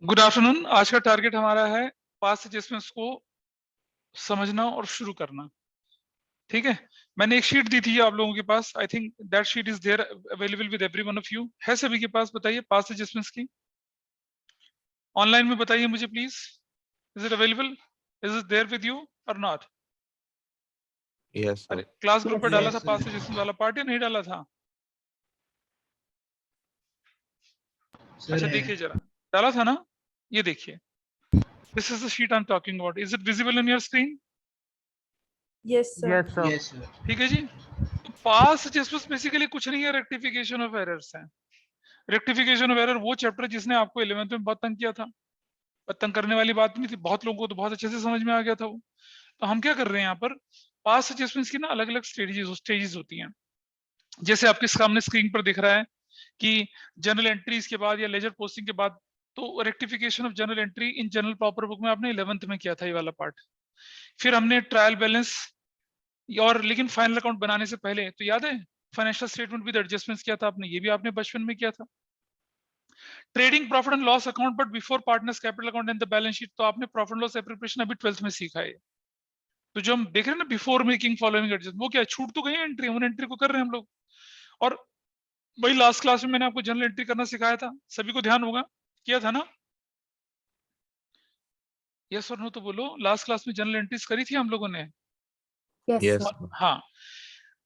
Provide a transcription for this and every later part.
Good afternoon. आज का target हमारा है पास्ट एडजस्टमेंट्स को समझना और शुरू करना। ठीक है, मैंने एक शीट दी थी आप लोगों के पास। I think that sheet is there available with every one of you. है सभी के पास? बताइए पास्ट एडजस्टमेंट्स की ऑनलाइन में बताइए मुझे please. Is it available? Is it there with you और नॉट? यस अरे सर। क्लास ग्रुप पे डाला Yes, था sir. पास्ट एडजस्टमेंट वाला पार्ट या नहीं डाला था? अच्छा देखिए जरा, डाला था ना? ये देखिए, this is the sheet I am talking about. Is it visible on your screen? Yes, sir. Yes, sir. Yes, sir. ठीक है जी। तो पास्ट एडजस्टमेंट्स बेसिकली कुछ नहीं है, रेक्टिफिकेशन ऑफ एरर्स है। रेक्टिफिकेशन ऑफ एरर वो चैप्टर जिसने आपको 11th में बहुत तंग किया था। तंग करने वाली बात नहीं थी, बहुत लोगों को तो बहुत अच्छे से समझ में आ गया था वो। तो हम क्या कर रहे हैं यहाँ पर, पास्ट एडजस्टमेंट्स की ना अलग अलग स्टेजेस होती हैं। जैसे आपके सामने स्क्रीन पर दिख रहा है कि जनरल एंट्रीज के बाद या लेजर पोस्टिंग के बाद, तो rectification of general entry in general proper book में आपने 11th में किया था ये वाला पार्ट। फिर हमने ट्रायल बैलेंस और लेकिन फाइनल अकाउंट बनाने से पहले तो याद है फाइनेंशियल स्टेटमेंट विद एडजस्टमेंट्स किया था आपने, ये भी आपने बचपन में किया था। Trading profit and loss account but before partners capital account and the balance sheet, तो आपने प्रॉफिट एंड लॉस प्रिपरेशन अभी 12th में सीखा है। तो जो हम देख रहे हैं ना बिफोर मेकिंग फॉलोइंग एडजस्ट, वो क्या है, छूट तो गई है एंट्री, उन एंट्री को कर रहे हैं हम लोग। और वही लास्ट क्लास में मैंने आपको जनरल एंट्री करना सिखाया था, सभी को ध्यान होगा, किया था ना? यस और नो तो बोलो, लास्ट क्लास में जनरल एंट्रीज करी थी हम लोगों ने। Yes, yes sir. हाँ,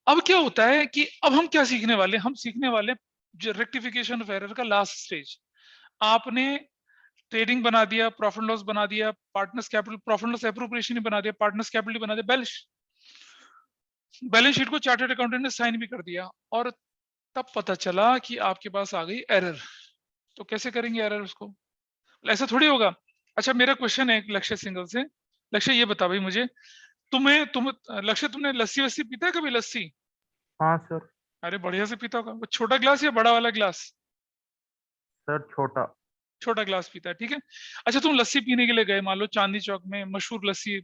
अब क्या होता है कि अब हम क्या सीखने वाले, हम सीखने वाले रेक्टिफिकेशन ऑफ एरर का लास्ट स्टेज। आपने ट्रेडिंग बना दिया, प्रॉफिट लॉस बना दिया, partners capital profit loss appropriation ही बना दिया, पार्टनर्स कैपिटल बना दिया, बैलेंस शीट को चार्टर्ड अकाउंटेंट ने साइन भी कर दिया, और तब पता चला कि आपके पास आ गई एरर। तो कैसे करेंगे एरर उसको? ऐसा थोड़ी होगा। अच्छा मेरा क्वेश्चन है लक्ष्य सिंगल से। लक्ष्य ये बता भाई मुझे, लक्ष्य तुमने लस्सी वस्सी पीता है कभी? लस्सी? हाँ सर। अरे बढ़िया से पीता होगा। वो छोटा ग्लास या बड़ा वाला ग्लास? सर छोटा। छोटा ग्लास पीता है, ठीक है। अच्छा तुम लस्सी पीने के लिए गए, मान लो चांदनी चौक में मशहूर लस्सी,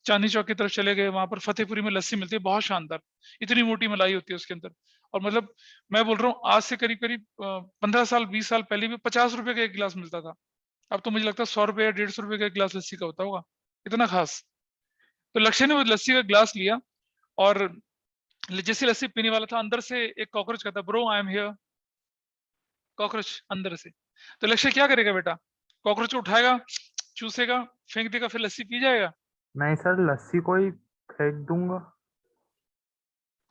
चांदनी चौक की तरफ चले गए, वहां पर फतेहपुरी में लस्सी मिलती है बहुत शानदार, इतनी मोटी मलाई होती है उसके अंदर। और मतलब मैं बोल रहा हूँ आज से करीब करीब 15 साल 20 साल पहले भी 50 रुपए का एक गिलास मिलता था। अब तो मुझे लगता है 100 रुपए या 150 रुपए का एक गिलास लस्सी का होता होगा, इतना खास। तो लक्ष्य ने वो लस्सी का गिलास लिया, और जैसे लस्सी पीने वाला था अंदर से एक कॉकरोच कहता, bro I am here. Cockroach अंदर से। तो लक्ष्य क्या करेगा बेटा? कॉकरोच उठाएगा, चूसेगा, फेंक देगा, फिर लस्सी पी जाएगा? नहीं सर, लस्सी को ही फेंक दूंगा।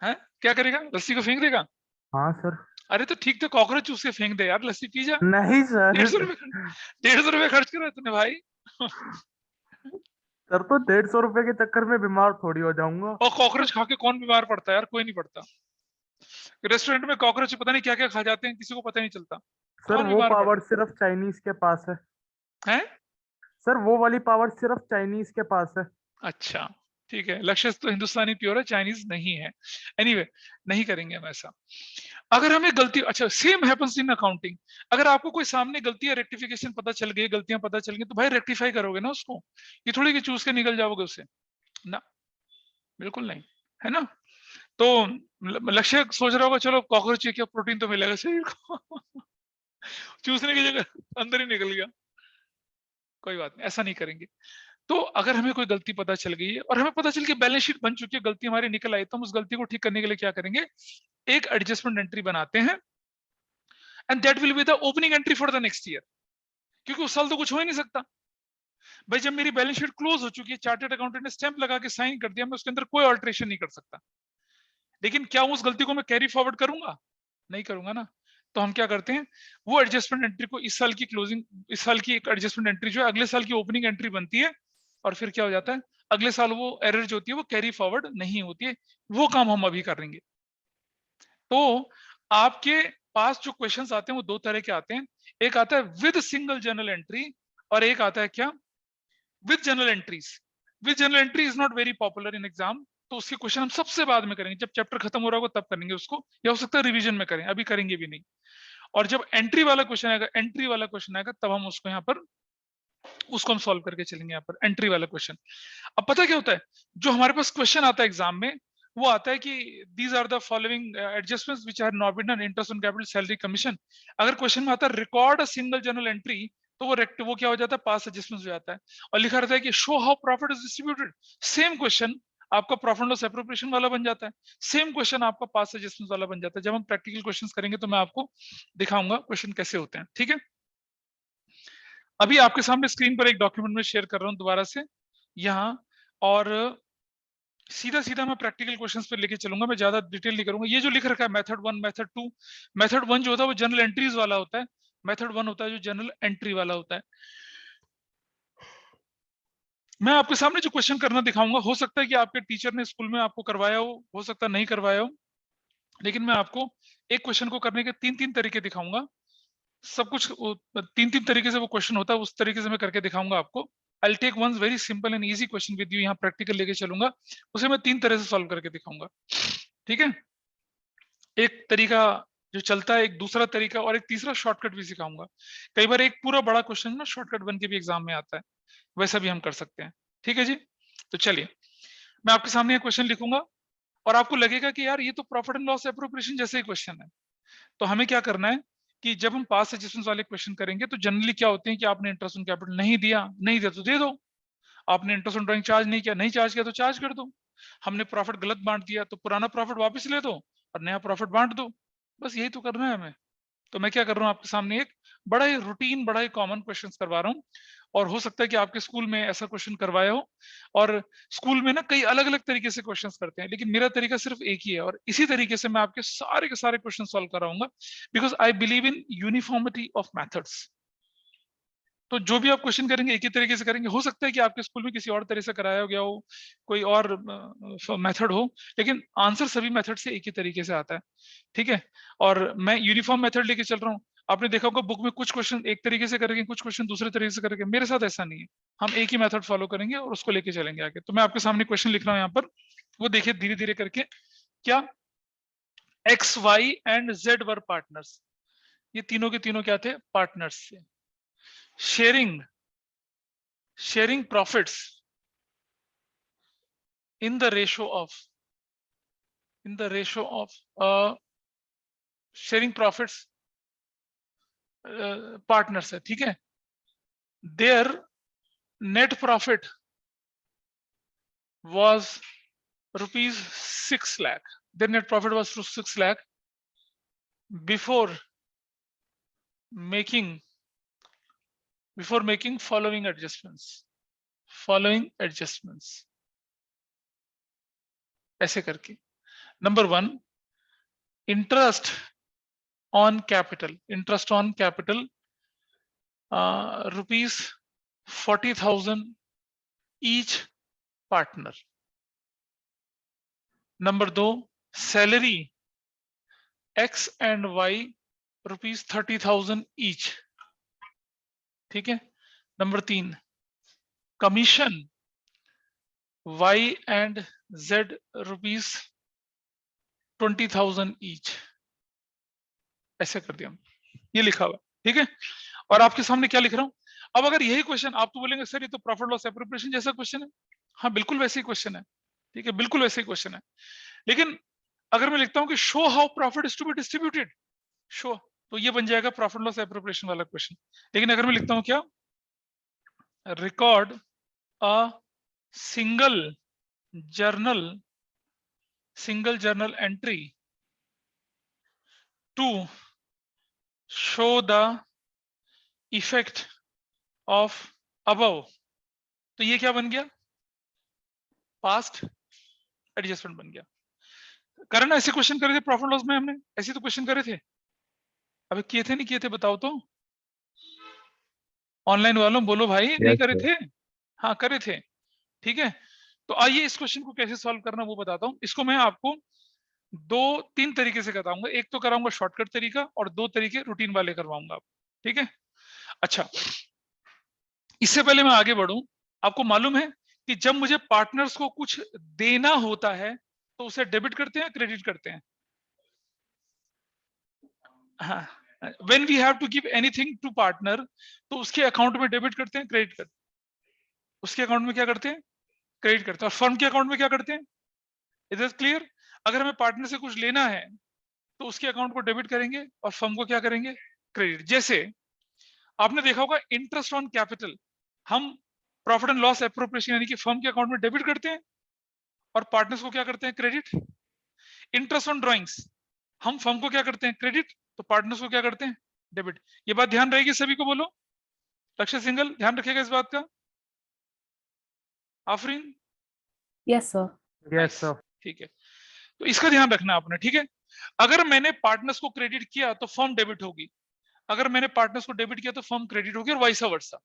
है क्या करेगा? लस्सी को फेंक देगा? हाँ सर। अरे तो ठीक, तो कॉकरोच चूस के फेंक दे यार, लस्सी पी जा। नहीं सर। 150 रुपए खर्च करा तूने भाई। सर तो 150 रुपए के चक्कर में बीमार थोड़ी हो जाऊंगा। और कॉकरोच खा के कौन बीमार पड़ता है यार? कोई नहीं पड़ता। रेस्टोरेंट में कॉकरोच पता नहीं क्या क्या खा जाते हैं, किसी को पता नहीं चलता। सर कौन वो बीमार पावर पड़ता सिर्फ चाइनीज के पास है। है? सर वो वाली पावर सिर्फ चाइनीज के पास है। अच्छा ठीक है, लक्ष्य तो हिंदुस्तानी प्योर है, चाइनीज नहीं है। एनीवे नहीं करेंगे हम ऐसा। अगर हमें गलती, अच्छा सेम हैपेंस इन अकाउंटिंग। अगर आपको कोई सामने गलती या रेक्टिफिकेशन पता चल गई, गलतियां पता चल गई, तो भाई रेक्टिफाई करोगे ना उसको, ये थोड़ी कि चूस के निकल जाओगे उससे ना, बिल्कुल नहीं, है ना? तो लक्ष्य सोच रहा होगा चलो कॉकरोच क्या प्रोटीन तो मिलेगा शरीर को। चूसने की जगह अंदर ही निकल गया। कोई बात नहीं, ऐसा नहीं करेंगे। तो अगर हमें कोई गलती पता चल गई है और हमें पता चल कि बैलेंस शीट बन चुकी है, गलती हमारी निकल आई, तो हम उस गलती को ठीक करने के लिए क्या करेंगे? एक एडजस्टमेंट एंट्री बनाते हैं, and that will be the opening entry for the next year. क्योंकि उस साल तो कुछ हो ही नहीं सकता भाई। जब मेरी बैलेंस शीट क्लोज हो चुकी है, चार्टर्ड अकाउंटेंट ने स्टैंप लगा के साइन कर दिया, मैं उसके अंदर कोई ऑल्ट्रेशन नहीं कर सकता। लेकिन क्या उस गलती को मैं कैरी फॉरवर्ड करूंगा? नहीं करूंगा ना। तो हम क्या करते हैं, वो एडजस्टमेंट एंट्री को इस साल की क्लोजिंग, इस साल की एक एडजस्टमेंट एंट्री जो है अगले साल की ओपनिंग एंट्री बनती है, और फिर क्या हो जाता है, अगले साल वो एरर जो होती है वो कैरी फॉरवर्ड नहीं होती है। वो काम हम अभी करेंगे। तो आपके पास जो क्वेश्चंस आते हैं वो दो तरह के आते हैं। एक आता है विद सिंगल जर्नल एंट्री, और एक आता है क्या, with general entries. With general entry is not very popular in exam, तो उसके क्वेश्चन हम सबसे बाद में करेंगे, जब चैप्टर खत्म हो रहा होगा तब करेंगे उसको, या हो सकता है रिवीजन में करें, अभी करेंगे भी नहीं। और जब एंट्री वाला क्वेश्चन आएगा, एंट्री वाला क्वेश्चन आएगा, तब हम उसको यहाँ पर, उसको हम सॉल्व करके चलेंगे यहाँ पर एंट्री वाला क्वेश्चन। अब पता क्या होता है, जो हमारे पास क्वेश्चन आता है एग्जाम में, वो आता है कि these are the following adjustments which are not been done, interest on capital, salary, commission. अगर क्वेश्चन में आता है record a single journal entry, तो वो क्या हो जाता है, पास एडजस्टमेंट हो जाता है। और लिखा रहता है कि show how profit is distributed, same question आपका प्रॉफिट लॉस एप्रोप्रिएशन वाला बन जाता है, सेम क्वेश्चन आपका पास एडजस्टमेंट वाला बन जाता है। जब हम प्रैक्टिकल क्वेश्चंस करेंगे तो मैं आपको दिखाऊंगा क्वेश्चन कैसे होते हैं, ठीक है। अभी आपके सामने स्क्रीन पर एक डॉक्यूमेंट में शेयर कर रहा हूं दोबारा से यहाँ, और सीधा सीधा मैं प्रैक्टिकल क्वेश्चंस पे लेके चलूंगा, मैं ज्यादा डिटेल नहीं करूंगा। ये जो लिख रखा है मेथड 1, मेथड 2, मेथड 1 जो होता है वो जनरल एंट्रीज वाला होता है, मेथड 1 होता है जो जनरल एंट्री वाला होता है। मैं आपके सामने जो क्वेश्चन करना दिखाऊंगा, हो सकता है कि आपके टीचर ने स्कूल में आपको करवाया हो सकता है नहीं करवाया हो, लेकिन मैं आपको एक क्वेश्चन को करने के 3 तरीके दिखाऊंगा। सब कुछ 3 तरीके से वो क्वेश्चन होता है, उस तरीके से मैं करके दिखाऊंगा आपको। I'll take one very simple and easy question with you, यहाँ प्रैक्टिकल लेके चलूंगा, उसे मैं 3 तरह से सॉल्व करके दिखाऊंगा, ठीक है। एक तरीका जो चलता है, एक दूसरा तरीका, और एक तीसरा शॉर्टकट भी सिखाऊंगा। कई बार एक पूरा बड़ा क्वेश्चन ना शॉर्टकट बन के भी एग्जाम में आता है, वैसा भी हम कर सकते हैं, ठीक है जी। तो चलिए मैं आपके सामने क्वेश्चन लिखूंगा और आपको लगेगा कि यार ये तो प्रॉफिट एंड लॉस एप्रोप्रिएशन जैसे ही क्वेश्चन है। तो हमें क्या करना है कि जब हम पास एडजस्टमेंट वाले क्वेश्चन करेंगे तो जनरली क्या होते हैं कि आपने इंटरेस्ट ऑन कैपिटल नहीं दिया तो दे दो, आपने इंटरेस्ट ऑन ड्राइंग चार्ज नहीं किया, नहीं चार्ज किया तो चार्ज कर दो, हमने प्रॉफिट गलत बांट दिया तो पुराना प्रॉफिट वापस ले दो और नया प्रॉफिट बांट दो, बस यही तो करना है हमें। तो मैं क्या कर रहा हूँ, आपके सामने एक बड़ा ही रूटीन, बड़ा ही कॉमन क्वेश्चन करवा रहा हूँ, और हो सकता है कि आपके स्कूल में ऐसा क्वेश्चन करवाया हो, और स्कूल में ना कई अलग अलग तरीके से क्वेश्चंस करते हैं, लेकिन मेरा तरीका सिर्फ एक ही है, और इसी तरीके से मैं आपके सारे के सारे क्वेश्चन सॉल्व कराऊंगा, because I believe in uniformity of methods. तो जो भी आप क्वेश्चन करेंगे एक ही तरीके से करेंगे। हो सकता है कि आपके स्कूल में किसी और तरह से कराया गया हो, कोई और मेथड हो, लेकिन आंसर सभी मेथड से एक ही तरीके से आता है, ठीक है। और मैं यूनिफॉर्म मेथड लेके चल रहा हूँ। आपने देखा होगा बुक में कुछ क्वेश्चन एक तरीके से करेंगे, कुछ क्वेश्चन दूसरे तरीके से करेंगे, मेरे साथ ऐसा नहीं है, हम एक ही मेथड फॉलो करेंगे और उसको लेके चलेंगे आगे। तो मैं आपके सामने क्वेश्चन लिख रहा हूँ यहाँ पर, वो देखिए धीरे धीरे करके। क्या X, Y and Z were partners, ये तीनों के तीनों क्या थे, पार्टनर्स थे। sharing profits in the ratio of sharing profits partners है, ठीक है। their net profit was rupees 6 lakh, their net profit was 6 lakh before making following adjustments ऐसे करके। Number 1, interest on capital rupees 40,000 each partner. Number 2, salary x and y rupees 30,000 each, ठीक है। Number 3, commission y and z rupees 20,000 each, ऐसे कर दिया, ये लिखा हुआ, ठीक है। और आपके सामने क्या लिख रहा हूं, अब अगर यही क्वेश्चन आप तो बोलेंगे सर ये तो प्रॉफिट लॉस एप्रोप्रिएशन जैसा क्वेश्चन है। हाँ बिल्कुल वैसे ही क्वेश्चन है, ठीक है, बिल्कुल वैसे ही क्वेश्चन है। लेकिन अगर मैं लिखता हूं कि show how profit is to be distributed, show, तो ये बन जाएगा प्रॉफिट लॉस एप्रोप्रिएशन वाला क्वेश्चन। लेकिन अगर मैं लिखता हूं क्या, record a single journal entry to show the effect of above, तो ये क्या बन गया, पास्ट एडजस्टमेंट बन गया। करण ऐसे क्वेश्चन करे थे प्रॉफिट लॉस में हमने, ऐसे तो क्वेश्चन करे थे, अबे किए थे नहीं किए थे बताओ तो, ऑनलाइन वालों बोलो भाई, नहीं करे थे, हाँ करे थे, ठीक है। तो आइए इस क्वेश्चन को कैसे सॉल्व करना वो बताता हूं। इसको मैं आपको 2-3 तरीके से बताऊंगा, एक तो कराऊंगा शॉर्टकट तरीका और 2 तरीके रूटीन वाले करवाऊंगा, ठीक है। अच्छा, इससे पहले मैं आगे बढ़ूं, आपको मालूम है कि जब मुझे पार्टनर्स को कुछ देना होता है तो उसे डेबिट करते हैं क्रेडिट करते हैं, हाँ, when we have to give anything to partner तो उसके अकाउंट में डेबिट करते हैं क्रेडिट करते हैं, उसके अकाउंट में क्या करते हैं, क्रेडिट करते हैं। और फर्म के अकाउंट में क्या करते हैं, इट इज क्लियर। अगर हमें पार्टनर से कुछ लेना है तो उसके अकाउंट को डेबिट करेंगे और फर्म को क्या करेंगे, क्रेडिट। जैसे आपने देखा होगा इंटरेस्ट ऑन कैपिटल हम प्रॉफिट एंड लॉस एप्रोप्रिएशन यानी कि फर्म के अकाउंट में डेबिट करते हैं और पार्टनर्स को क्या करते हैं, क्रेडिट। इंटरेस्ट ऑन ड्राइंग्स हम फर्म को क्या करते हैं, क्रेडिट, तो पार्टनर्स को क्या करते हैं, डेबिट। ये बात ध्यान रहेगी सभी को, बोलो। लक्ष्य सिंगल ध्यान रखिएगा इस बात का। Afreen? Yes, sir. Yes sir. ठीक है, तो इसका ध्यान रखना आपने, ठीक है। अगर मैंने पार्टनर्स को क्रेडिट किया तो फर्म डेबिट होगी, अगर मैंने पार्टनर्स को डेबिट किया तो फर्म क्रेडिट होगी, और वाइस वर्सा।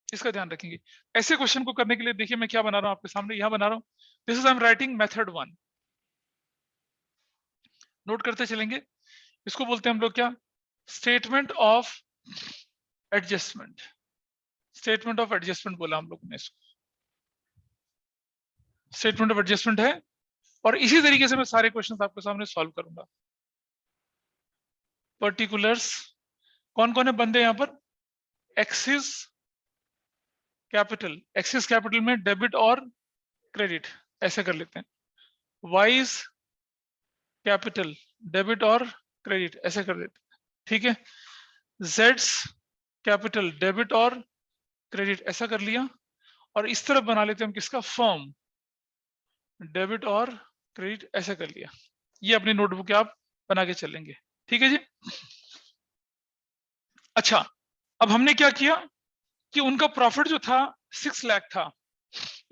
इसका ध्यान रखेंगे। ऐसे क्वेश्चन को करने के लिए देखिए मैं क्या बना रहा हूं आपके सामने, यहां बना रहा हूं, this is I am writing method 1। Note करते चलेंगे। इसको बोलते हैं हम लोग क्या, statement of adjustment. Statement of adjustment बोला हम लोगों ने इसको, स्टेटमेंट ऑफ एडजस्टमेंट है। और इसी तरीके से मैं सारे क्वेश्चंस आपके सामने सॉल्व करूंगा। पर्टिकुलर्स कौन कौन है बंदे यहां पर, एक्सिस कैपिटल, एक्सिस कैपिटल में डेबिट और क्रेडिट, ऐसे कर लेते हैं। वाइज कैपिटल डेबिट और क्रेडिट, ऐसे कर लेते हैं, ठीक है। जेड्स कैपिटल डेबिट और क्रेडिट, ऐसा कर लिया। और इस तरफ बना लेते हैं हम किसका, फर्म डेबिट और क्रेडिट, ऐसा कर लिया। ये अपनी नोटबुक आप बना के चलेंगे, ठीक है जी। अच्छा, अब हमने क्या किया कि उनका प्रॉफिट जो था 6 लाख था,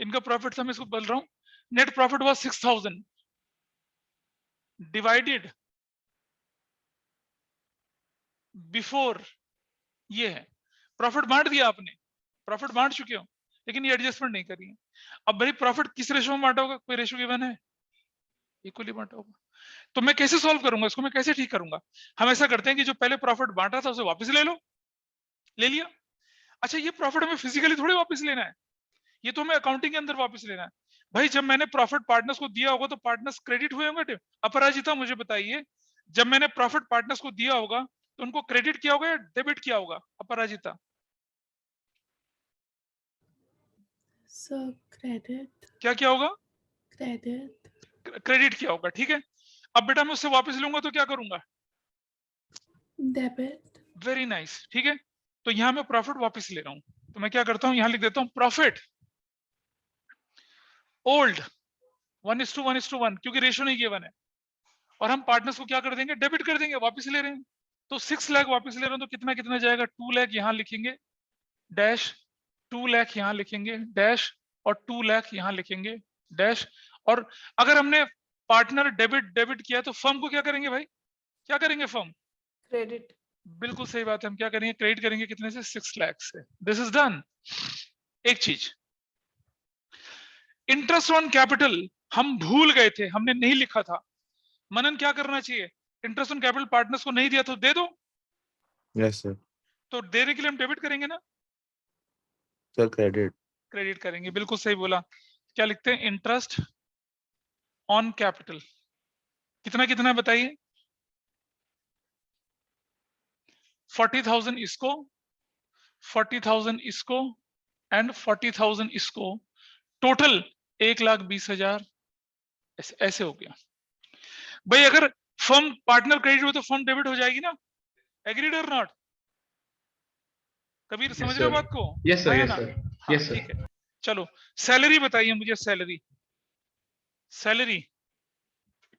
इनका प्रॉफिट था, मैं इसको बोल रहा हूं net profit was 6000 divided before, ये है प्रॉफिट बांट दिया आपने, प्रॉफिट बांट चुके हो, लेकिन ये एडजस्टमेंट नहीं करी है। अब भाई प्रॉफिट किस रेशो में बांटा होगा, कोई रेशो गिवन है, इक्वली बांटा होगा। तो मैं कैसे सॉल्व करूंगा इसको, मैं कैसे ठीक करूंगा। हम ऐसा करते हैं कि जो पहले प्रॉफिट बांटा था उसे वापस ले लो, ले लिया। अच्छा, ये प्रॉफिट हमें फिजिकली थोड़ी वापस लेना है, ये तो हमें अकाउंटिंग के अंदर वापस लेना है। भाई जब मैंने प्रॉफिट पार्टनर्स को दिया होगा तो पार्टनर्स क्रेडिट हुए होंगे। अपराजिता मुझे बताइए, जब मैंने प्रॉफिट पार्टनर्स को दिया होगा तो उनको क्रेडिट किया होगा या डेबिट किया होगा, अपराजिता? Sir, credit. क्या किया होगा, Credit. क्रेडिट किया होगा, ठीक है। अब बेटा मैं उससे वापस लूंगा तो क्या करूंगा, Debit. वेरी नाइस, ठीक है। तो यहां मैं प्रॉफिट वापस ले रहा हूं, तो मैं क्या करता हूं, यहां लिख देता हूं प्रॉफिट ओल्ड 1:1:1, क्योंकि रेशो नहीं गिवन है। और हम पार्टनर्स को क्या कर देंगे, डेबिट कर देंगे, वापस ले रहे हैं। तो 6 लाख वापस ले रहे हैं, तो कितना कितना जाएगा, 2 लाख यहां लिखेंगे डैश, 2 लाख यहां लिखेंगे डैश, और 2 लाख यहां लिखेंगे डैश। और अगर हमने पार्टनर डेबिट डेबिट किया तो फर्म को क्या करेंगे भाई, क्या करेंगे फर्म, Credit. बिल्कुल सही बात है, हम क्या करेंगे, क्रेडिट करेंगे, कितने से, 6 लाख से। This is done. एक चीज, इंटरेस्ट ऑन कैपिटल हम भूल गए थे, हमने नहीं लिखा था। मनन क्या करना चाहिए, इंटरेस्ट ऑन कैपिटल पार्टनर्स को नहीं दिया तो दे दो, Yes, sir. तो देने के लिए हम डेबिट करेंगे ना, Sir, credit. क्रेडिट करेंगे, बिल्कुल सही बोला। क्या लिखते हैं, इंटरेस्ट ऑन कैपिटल, कितना कितना बताइए, 40,000 इसको, 40,000 इसको, एंड 40,000 इसको, टोटल 1,20,000, ऐसे हो गया। भाई अगर फर्म पार्टनर क्रेडिट हो तो फर्म डेबिट हो जाएगी ना, एग्रीड और नॉट? कबीर समझ रहे हो बात को? यस सर, हाँ या यस ना? सर, हाँ, यस ठीक सर। है। चलो सैलरी बताइए मुझे, सैलरी, सैलरी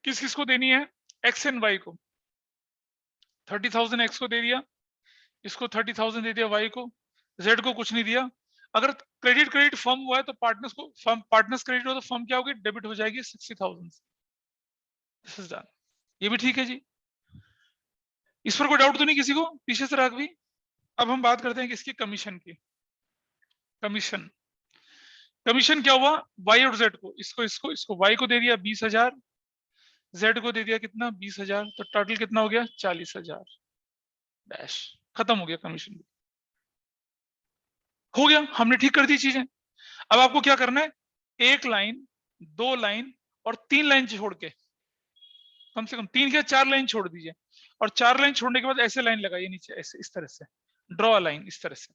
किस किस को देनी है, एक्स एंड वाई को। 30,000 एक्स को दे दिया, इसको 30,000 दे दिया वाई को, जेड को कुछ नहीं दिया। अगर क्रेडिट क्रेडिट फर्म हुआ है तो पार्टनर्स को, फर्म पार्टनर्स क्रेडिट हो तो फर्म क्या होगी, डेबिट हो जाएगी 60,000। This is done. ये भी ठीक है जी, इस पर कोई डाउट तो नहीं किसी को पीछे से राघवी? अब हम बात करते हैं किसकी, कमीशन की। कमीशन, कमीशन क्या हुआ, वाई और जेड को, इसको इसको इसको वाई को दे दिया 20,000, जेड को दे दिया कितना, 20,000, तो टोटल कितना हो गया, 40,000 डैश, खत्म हो गया कमीशन। हो गया, हमने ठीक कर दी चीजें। अब आपको क्या करना है, एक लाइन, 2 लाइन और 3 लाइन छोड़ के, कम से कम 3 या 4 लाइन छोड़ दीजिए, और 4 लाइन छोड़ने के बाद ऐसे लाइन लगाइए नीचे, ऐसे इस तरह से ड्रॉ लाइन, इस तरह से,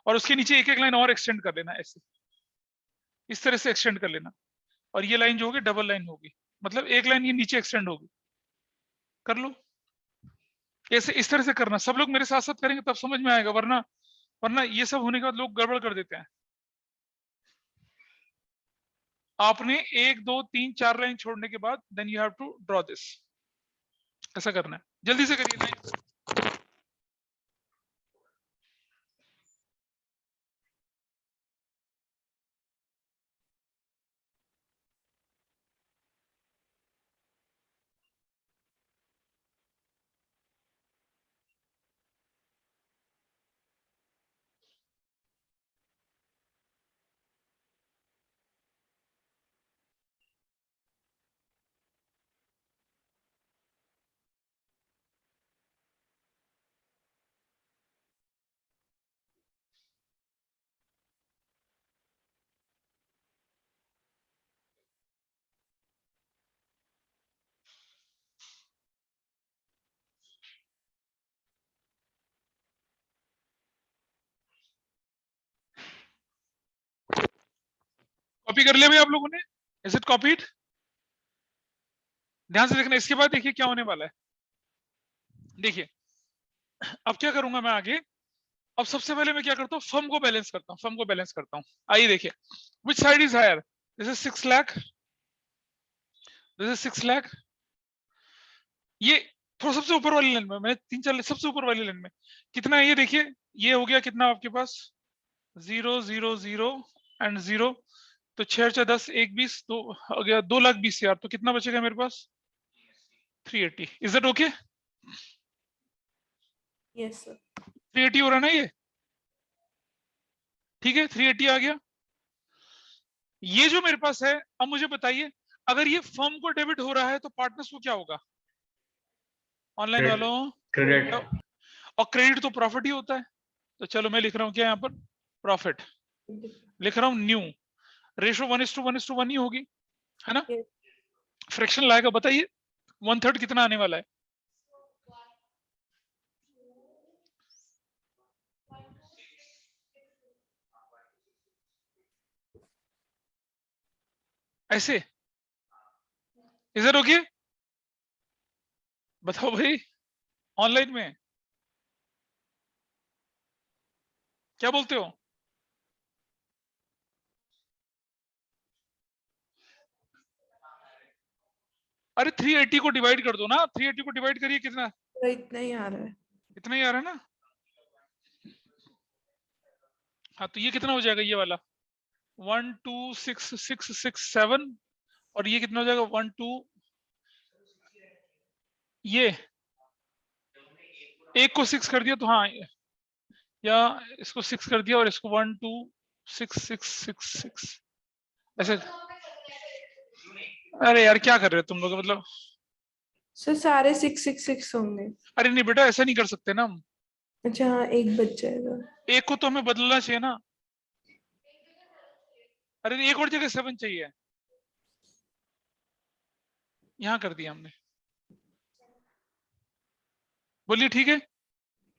और उसके नीचे एक एक लाइन और एक्सटेंड कर लेना, ऐसे इस तरह से एक्सटेंड कर लेना। और ये लाइन जो होगी डबल लाइन होगी, मतलब एक लाइन ये नीचे एक्सटेंड होगी, कर लो। ऐसे इस तरह से करना, सब लोग मेरे साथ साथ करेंगे तब समझ में आएगा, वरना वरना ये सब होने के बाद लोग गड़बड़ कर देते हैं। आपने 1 2 3 4 लाइन छोड़ने के बाद then you have to draw this, ऐसा करना है। जल्दी से करिए लाइन। कॉपी कर लिया भाई आप लोगों ने? Is it copied? ध्यान से देखना, इसके बाद देखिए क्या होने वाला है। देखिए अब क्या करूंगा मैं आगे। अब सबसे पहले मैं क्या करता हूँ, फर्म को बैलेंस करता हूँ, फर्म को बैलेंस करता हूँ। आइए देखिए, which side is higher? This is 6 lakh, this is 6 lakh. ये थोड़ा सबसे ऊपर वाली लाइन में, मैंने 3 4 सबसे ऊपर वाली लाइन में कितना है ये देखिए। ये हो गया कितना आपके पास, 0 0 0 एंड 0, तो 6 4 10 1 20, तो हो गया 2,20,000। तो कितना बचेगा मेरे पास? 380। Is that okay? Yes, sir. 380 हो रहा है ना ये? ठीक है, 380 आ गया। ये जो मेरे पास है, अब मुझे बताइए, अगर ये फर्म को डेबिट हो रहा है तो पार्टनर्स को क्या होगा? ऑनलाइन वालों, क्रेडिट। और क्रेडिट तो प्रॉफिट ही होता है। तो चलो मैं लिख रहा हूँ क्या यहाँ पर, प्रॉफिट लिख रहा हूँ। न्यू रेशो 1:1:1 ही होगी, है ना? Yes. फ्रैक्शन लाएगा, बताइए 1/3 कितना आने वाला है? ऐसे इधर ओके? बताओ भाई, ऑनलाइन में क्या बोलते हो? अरे 380 को डिवाइड कर दो ना, 380 को डिवाइड करिए, कितना? तो इतना ही आ रहा है। इतना ही आ रहा है ना? हाँ तो ये कितना हो जाएगा, ये वाला 1 2 6 6 6 7, और ये कितना हो जाएगा 1 2, ये एक को 6 कर दिया तो हाँ, या इसको 6 कर दिया और इसको 1 2 6 6 6 6 ऐसे। अरे यार क्या कर रहे हो तुम लोग, मतलब सर सारे 666 होंगे। अरे नहीं बेटा, ऐसा नहीं कर सकते ना हम। अच्छा हाँ, एक बच जाएगा। एक को तो हमें बदलना चाहिए ना। अरे एक और जगह 7 चाहिए, यहाँ कर दिया हमने। बोलिए ठीक है।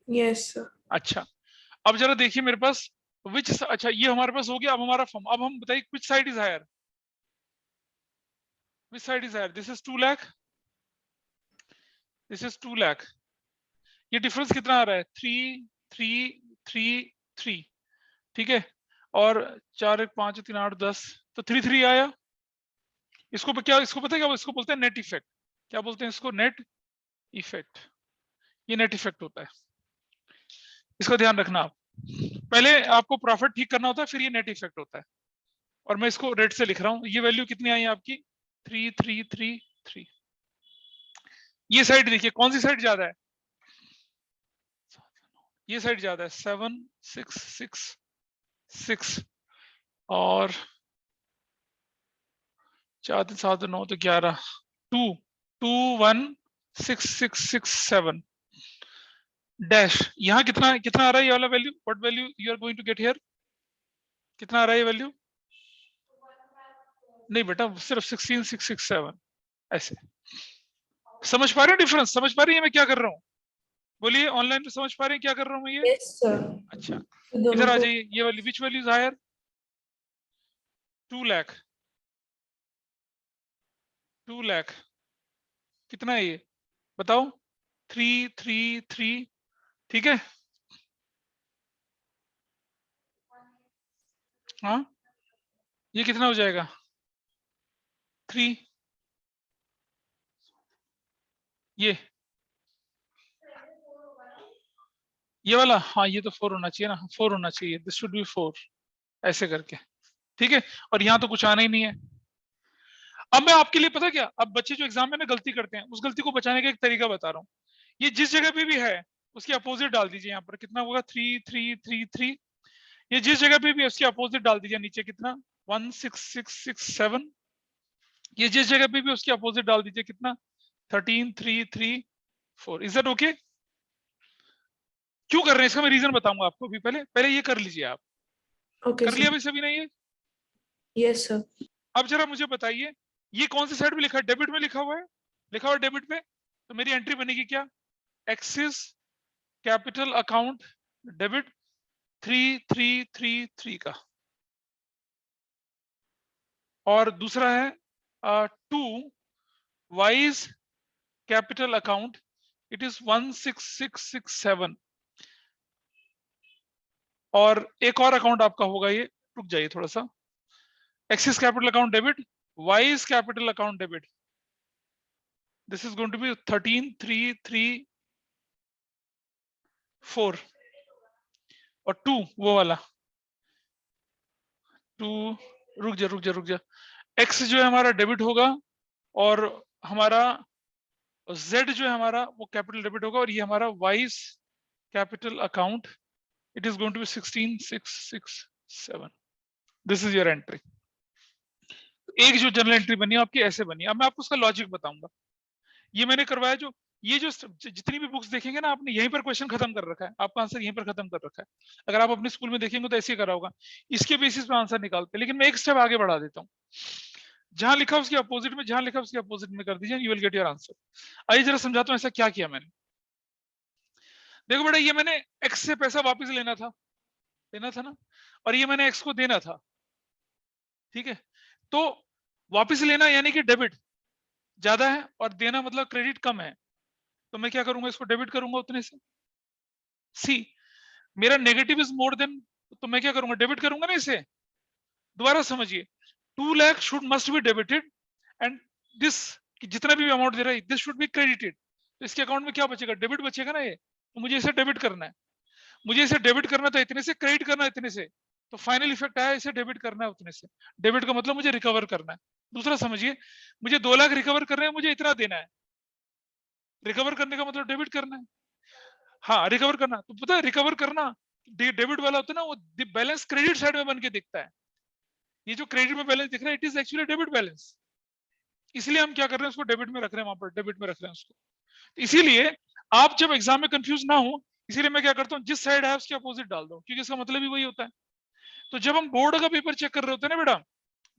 Yes sir. अच्छा अब जरा देखिए मेरे पास विच, अच्छा ये हमारे पास हो गया। अब हमारा फॉर्म, अब हम बताइए which side is higher, which side is higher? This is 2 lakh, this is 2 lakh. ये डिफरेंस कितना आ रहा है? 3 3 3 3, ठीक है। और 4 1 5 3 8 10, तो 3 3 आया। इसको क्या, इसको पता है क्या, इसको बोलते हैं नेट इफेक्ट। क्या बोलते हैं इसको? Net effect. ये नेट इफेक्ट होता है, इसका ध्यान रखना आप। पहले आपको प्रॉफिट ठीक करना होता है, फिर ये नेट इफेक्ट होता है। और मैं इसको रेड से लिख रहा हूँ। ये वैल्यू कितनी आई आपकी? 3 3 3 3। ये साइड देखिए, कौन सी साइड ज्यादा है? ये साइड ज्यादा है, 7 6 6 6, और 4 3 7 9 तो 11, 2 2 1 6 6 6 7 डैश। यहाँ कितना कितना आ रहा है ये वाला value? What value you are going to get here? कितना आ रहा है ये वैल्यू? नहीं बेटा, सिर्फ 16 6 6 7 ऐसे। समझ पा रहे हैं डिफरेंस? समझ पा रही है मैं क्या कर रहा हूँ? बोलिए ऑनलाइन में समझ पा रहे हैं क्या कर रहा हूँ मैं ये? Yes sir. अच्छा तो दोनों इधर आ को जाइए, ये वाली which value is higher? 2 lakh, 2 lakh कितना है ये बताओ? 3 3 3, ठीक है। हाँ, ये कितना हो जाएगा? 3, ये वाला, हाँ ये तो 4 होना चाहिए ना, 4 होना चाहिए, दिस शुड बी 4, ऐसे करके, ठीक है। और यहाँ तो कुछ आना ही नहीं है। अब मैं आपके लिए पता क्या, अब बच्चे जो एग्जाम में ना गलती करते हैं, उस गलती को बचाने का एक तरीका बता रहा हूँ। ये जिस जगह पे भी है उसके अपोजिट डाल दीजिए। यहाँ पर कितना होगा? 3 3 3 3। ये जिस जगह पे भी है उसके अपोजिट डाल दीजिए। नीचे कितना? 1 6 6 6 7। ये जिस जगह पे भी उसके अपोजिट डाल दीजिए। कितना? 13 3 3 4। Is that okay? क्यों कर रहे हैं इसका मैं रीजन बताऊंगा आपको अभी। पहले ये कर लीजिए आप। ओके कर लिया सर। भाई सभी ने ये? Yes sir. अब जरा मुझे बताइए, ये कौन सी साइड में लिखा है? डेबिट में लिखा हुआ है, लिखा हुआ है डेबिट में। तो मेरी एंट्री बनेगी क्या? एक्सिस कैपिटल अकाउंट डेबिट 3333 का। और दूसरा है 2 wise capital account, it is 16667। और एक और अकाउंट आपका होगा ये, रुक जाइए थोड़ा सा। X's capital account debit, Y's capital account debit, this is going to be 13334। और 2 वो वाला 2, रुक जा। एक्स जो है हमारा डेबिट होगा, और हमारा जेड जो है हमारा वो कैपिटल डेबिट होगा, और ये हमारा Y's capital account, it is going to be 16667। This is your entry. एक जो जनरल एंट्री बनी है आपकी ऐसे बनी। अब मैं आपको उसका लॉजिक बताऊंगा। ये मैंने करवाया जो, ये जो जितनी भी बुक्स देखेंगे ना आपने, यहीं पर क्वेश्चन खत्म कर रखा है, आपका आंसर यहीं पर खत्म कर रखा है। अगर आप अपने स्कूल में देखेंगे तो ऐसे ही करा होगा, इसके बेसिस पे आंसर निकालते हैं। लेकिन मैं एक स्टेप आगे बढ़ा देता हूँ। जहां लिखा उसके अपोजिट में, जहां लिखा उसके अपोजिट में कर दीजिए, you will get your answer. आइए जरा समझाता हूँ ऐसा क्या किया मैंने। देखो बेटा, ये मैंने एक्स से पैसा वापस लेना था ना, और ये मैंने एक्स को देना था, ठीक है। तो वापस लेना यानी कि डेबिट ज्यादा है, और देना मतलब क्रेडिट कम है। तो मैं क्या करूंगा? इसको डेबिट करूंगा उतने से। सी, मेरा नेगेटिव इज मोर देन, तो मैं क्या करूंगा? डेबिट करूंगा ना इसे। दोबारा समझिए, 2 lakh should must be debited, and this, जितना भी अमाउंट दे रहा है, दिस शुड बी क्रेडिटेड। तो इसके अकाउंट में क्या बचेगा? डेबिट बचेगा ना ये। तो मुझे इसे डेबिट करना है, मुझे इसे डेबिट करना था इतने से, क्रेडिट करना है इतने से। तो फाइनल इफेक्ट आया, इसे डेबिट करना है उतने से। डेबिट का मतलब मुझे रिकवर करना है। दूसरा समझिए, मुझे 2 लाख रिकवर करने हैं, मुझे इतना देना है। रिकवर करने का मतलब डेबिट करना है। हाँ, रिकवर करना। तो पता है रिकवर करना डेबिट वाला होता है ना, वो बैलेंस क्रेडिट साइड में बन के दिखता है। ये जो क्रेडिट में बैलेंस दिख रहा है, it is actually debit balance. इसलिए हम क्या कर रहे हैं? उसको डेबिट में रख रहे हैं, वहां पर डेबिट में रख रहे हैं उसको। इसीलिए आप जब एग्जाम में कंफ्यूज ना हो, इसीलिए मैं क्या करता हूँ, जिस साइड है उसके अपोजिट डाल दो, क्योंकि इसका मतलब ही वही होता है। तो जब हम बोर्ड का पेपर चेक कर रहे होते हैं ना बेटा,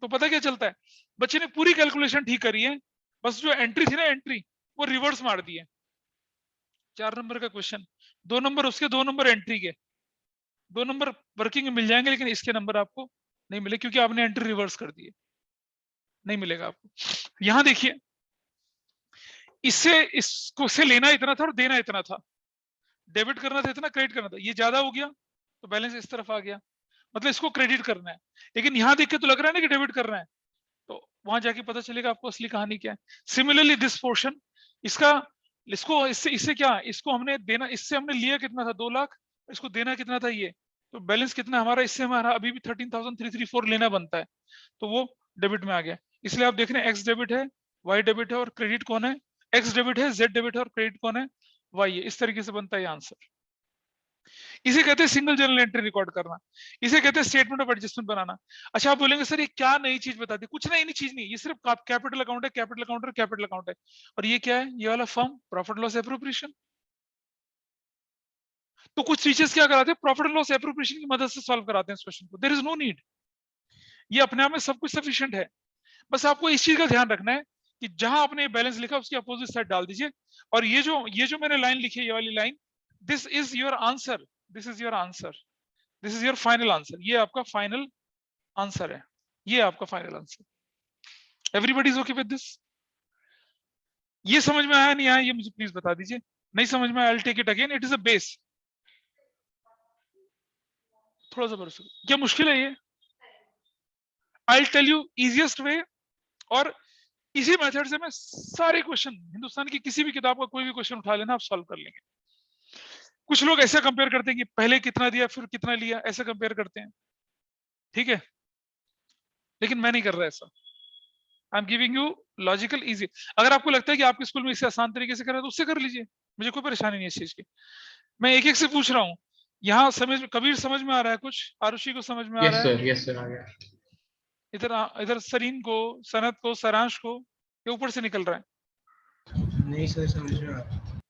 तो पता क्या चलता है? बच्चे ने पूरी कैलकुलेशन ठीक करी है, बस जो एंट्री थी ना, एंट्री वो रिवर्स मार दी है। 4 नंबर का क्वेश्चन, 2 नंबर उसके, 2 नंबर एंट्री के, 2 नंबर वर्किंग में मिल जाएंगे, लेकिन इसके नंबर आपको नहीं मिले, क्योंकि आपने एंट्री रिवर्स कर दी है। नहीं मिलेगा आपको। यहां देखिए, इसको से लेना इतना था और देना इतना था। डेबिट करना था इतना, क्रेडिट करना था, ये ज्यादा हो गया तो बैलेंस इस तरफ आ गया, मतलब इसको क्रेडिट करना है। लेकिन यहां देख के तो लग रहा है ना कि डेबिट करना है, तो वहां जाके पता चलेगा आपको असली कहानी क्या है। सिमिलरली दिस पोर्शन, इसका, इसको इससे इससे क्या, इसको हमने देना, इससे हमने लिया कितना था? 2 लाख। इसको देना कितना था? ये। तो बैलेंस कितना हमारा? इससे हमारा अभी भी 13,334 लेना बनता है, तो वो डेबिट में आ गया। इसलिए आप देख रहे हैं एक्स डेबिट है, वाई डेबिट है, और क्रेडिट कौन है? एक्स डेबिट है, जेड डेबिट है, और क्रेडिट कौन है? वाई है। इस तरीके से बनता है आंसर। इसे कहते हैं सिंगल जर्नल एंट्री रिकॉर्ड करना, इसे कहते हैं स्टेटमेंट ऑफ एडजस्टमेंट बनाना। अच्छा, आप बोलेंगे सर ये क्या नई चीज बता दी? कुछ नई चीज नहीं, ये सिर्फ कैपिटल अकाउंट है, कैपिटल अकाउंट है, कैपिटल अकाउंट है। और ये क्या है? ये वाला फर्म प्रॉफिट लॉस एप्रोप्रिएशन। तो कुछ टीचर्स क्या कराते हैं? प्रॉफिट एंड लॉस एप्रोप्रिएशन की मदद से सॉल्व कराते हैं इस क्वेश्चन को। देयर इज नो नीड, ये अपने आप में सब कुछ सफिशिएंट है। बस आपको इस चीज का ध्यान रखना है कि जहां आपने बैलेंस लिखा उसकी अपोजिट साइड डाल दीजिए। और ये जो मैंने लाइन लिखी है, ये वाली line, this is your answer, this is your answer, this is your final answer. ये आपका फाइनल आंसर है, ये आपका final answer. Everybody is okay with this? ये समझ में आया नहीं आया, ये मुझे प्लीज बता दीजिए। नहीं समझ में, I take it again, it is a base. थोड़ा सा भरोसा, क्या मुश्किल है ये? I tell you easiest way, और इसी मेथड से मैं सारे क्वेश्चन हिंदुस्तान की किसी भी किताब का कोई भी क्वेश्चन उठा लेना, आप सॉल्व कर लेंगे। कुछ लोग ऐसा कंपेयर करते हैं कि पहले कितना दिया फिर कितना लिया, ऐसा कंपेयर करते हैं, ठीक है, लेकिन मैं नहीं कर रहा ऐसा। I am giving you logical easy. अगर आपको लगता है कि आपके स्कूल में इससे आसान तरीके से कर रहे हैं तो उससे कर लीजिए, मुझे कोई परेशानी नहीं है इस चीज की। मैं एक एक से पूछ रहा हूँ। यहाँ समझ, कबीर समझ में आ रहा है कुछ? आरुषि को समझ में आ रहा है? यस सर आ गया। इधर सरीन को, सनत को, सारांश को, ये ऊपर से निकल रहा है? नहीं सर समझ में आ रहा।